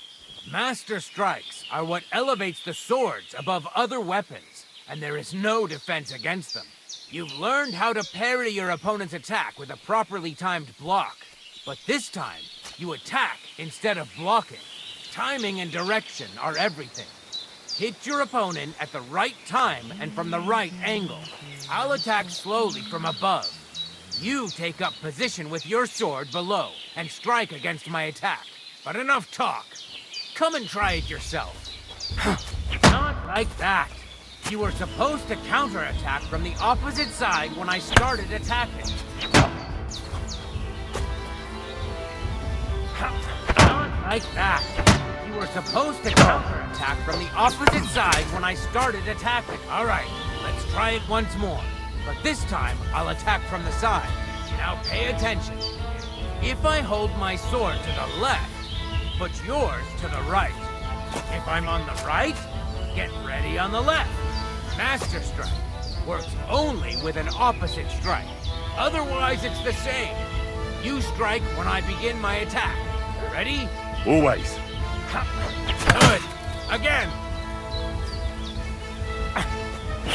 Masterstrikes are what elevates the swords above other weapons, and there is no defense against them. You've learned how to parry your opponent's attack with a properly timed block. But this time, you attack instead of blocking. Timing and direction are everything. Hit your opponent at the right time and from the right angle. I'll attack slowly from above. You take up position with your sword below and strike against my attack. But enough talk. Come and try it yourself. Not like that. You were supposed to counterattack from the opposite side when I started attacking. Not like that. You were supposed to counterattack from the opposite side when I started attacking. All right, let's try it once more. But this time, I'll attack from the side. Now pay attention. If I hold my sword to the left, put yours to the right. If I'm on the right, get ready on the left. Masterstrike works only with an opposite strike. Otherwise, it's the same. You strike when I begin my attack. Ready? Always. Good. Again.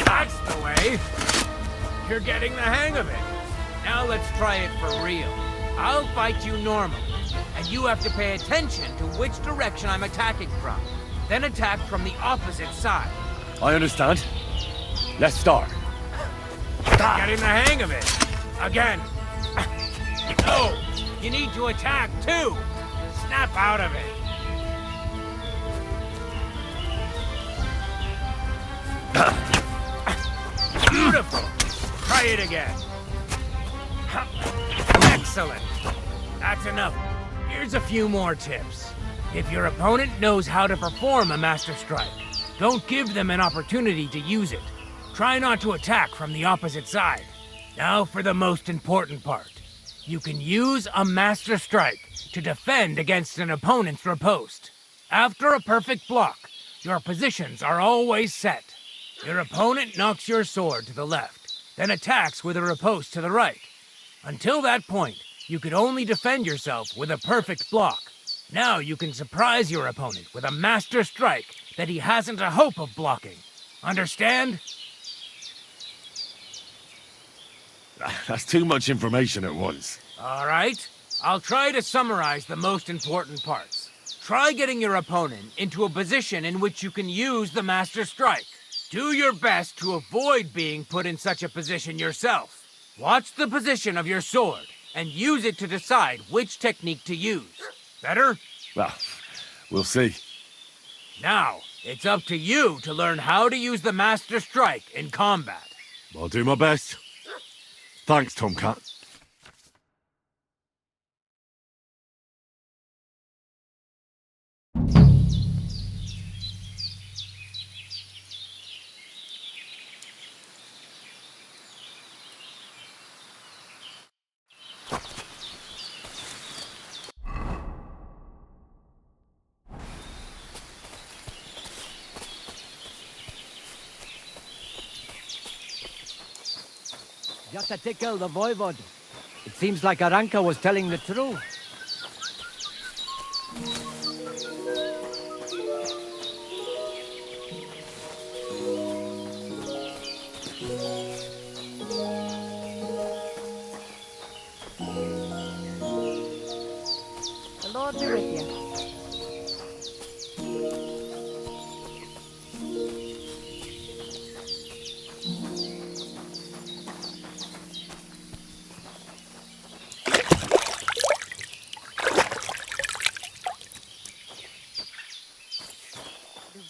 That's the way. You're getting the hang of it. Now let's try it for real. I'll fight you normally, and you have to pay attention to which direction I'm attacking from. Then attack from the opposite side. I understand. Let's start. Getting the hang of it. Again. No, you need to attack too. Snap out of it. Beautiful. Try it again. Excellent. That's enough. Here's a few more tips. If your opponent knows how to perform a Masterstrike, don't give them an opportunity to use it. Try not to attack from the opposite side. Now for the most important part. You can use a Masterstrike to defend against an opponent's riposte. After a perfect block, your positions are always set. Your opponent knocks your sword to the left, then attacks with a riposte to the right. Until that point, you could only defend yourself with a perfect block. Now you can surprise your opponent with a Masterstrike that he hasn't a hope of blocking. Understand? That's too much information at once. All right. I'll try to summarize the most important parts. Try getting your opponent into a position in which you can use the Masterstrike. Do your best to avoid being put in such a position yourself. Watch the position of your sword and use it to decide which technique to use. Better? Well, we'll see. Now, it's up to you to learn how to use the Masterstrike in combat. I'll do my best. Thanks, Tomcat. Just to tickle the voivod. It seems like Aranka was telling the truth. The Lord be with you.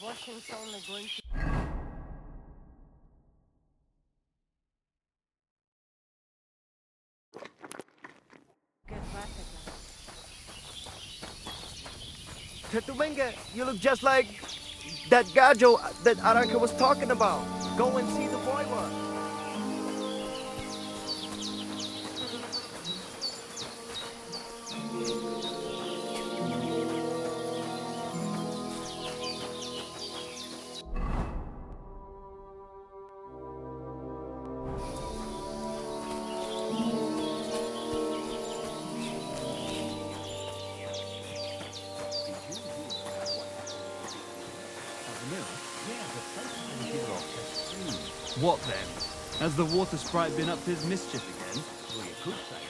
washing's only going to... Get back again. Tetumenga, you look just like that gajo that Aranka was talking about. Go and see the voivod. What then? Has the water sprite been up to his mischief again? Well, you could say that.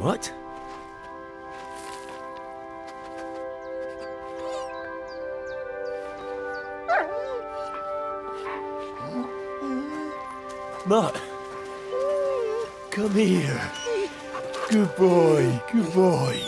What? Mutt, come here. Good boy, good boy.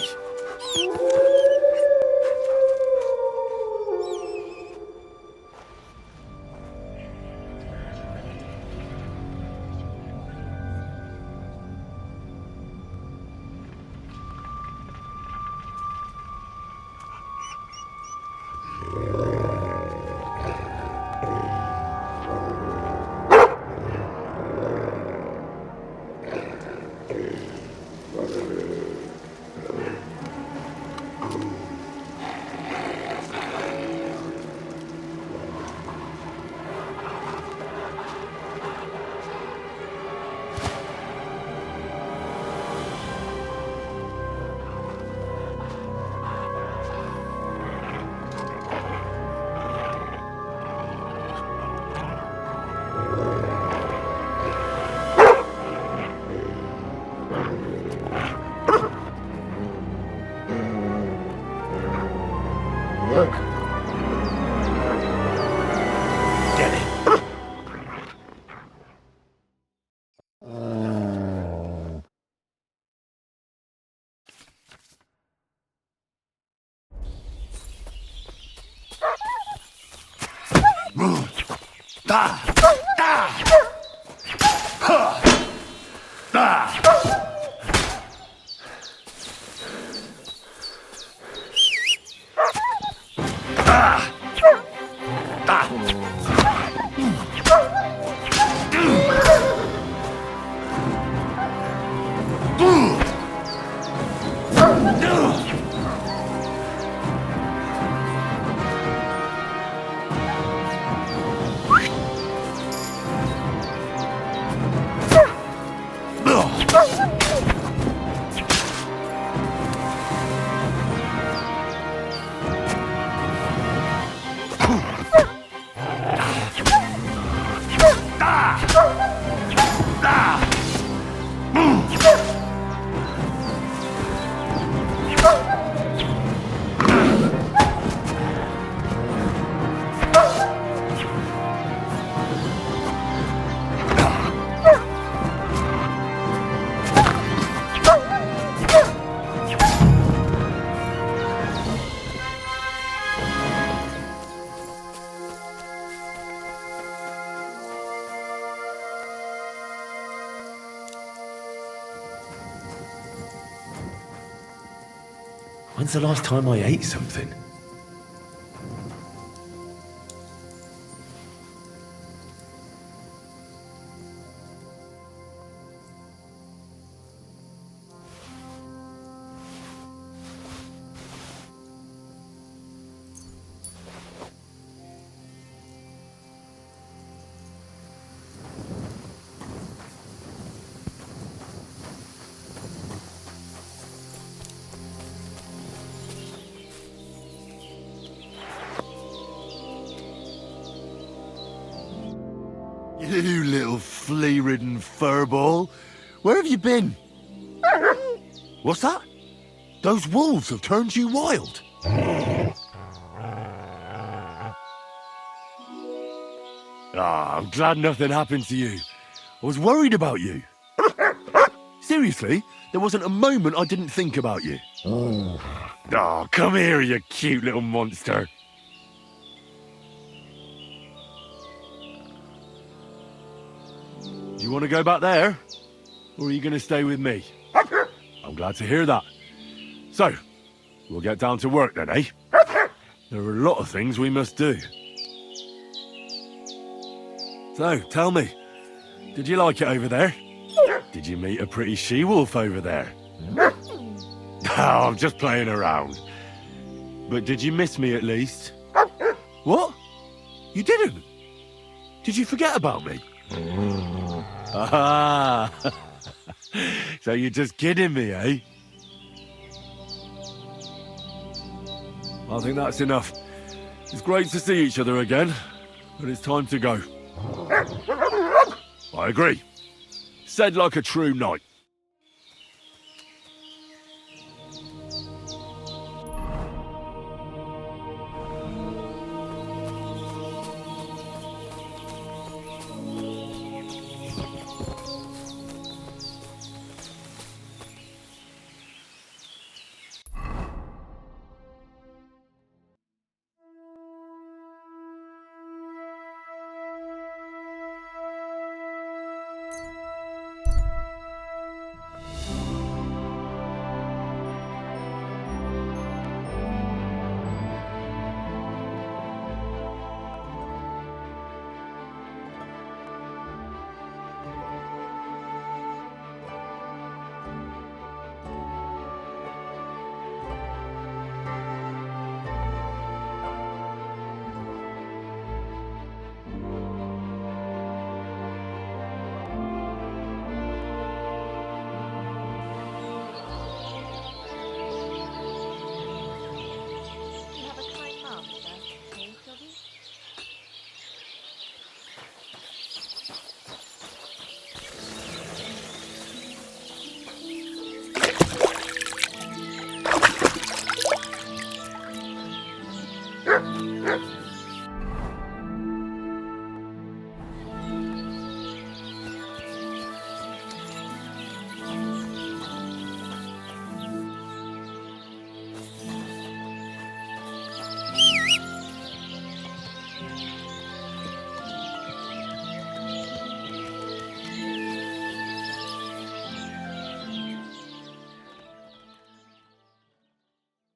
When's the last time I ate something? You little flea-ridden furball. Where have you been? What's that? Those wolves have turned you wild. Ah, I'm glad nothing happened to you. I was worried about you. Seriously, there wasn't a moment I didn't think about you. Oh, come here, you cute little monster. Do you want to go back there? Or are you going to stay with me? I'm glad to hear that. So, we'll get down to work then, eh? There are a lot of things we must do. So, tell me, did you like it over there? Did you meet a pretty she-wolf over there? Oh, I'm just playing around. But did you miss me at least? What? You didn't? Did you forget about me? Ah, so you're just kidding me, eh? I think that's enough. It's great to see each other again, but it's time to go. I agree. Said like a true knight.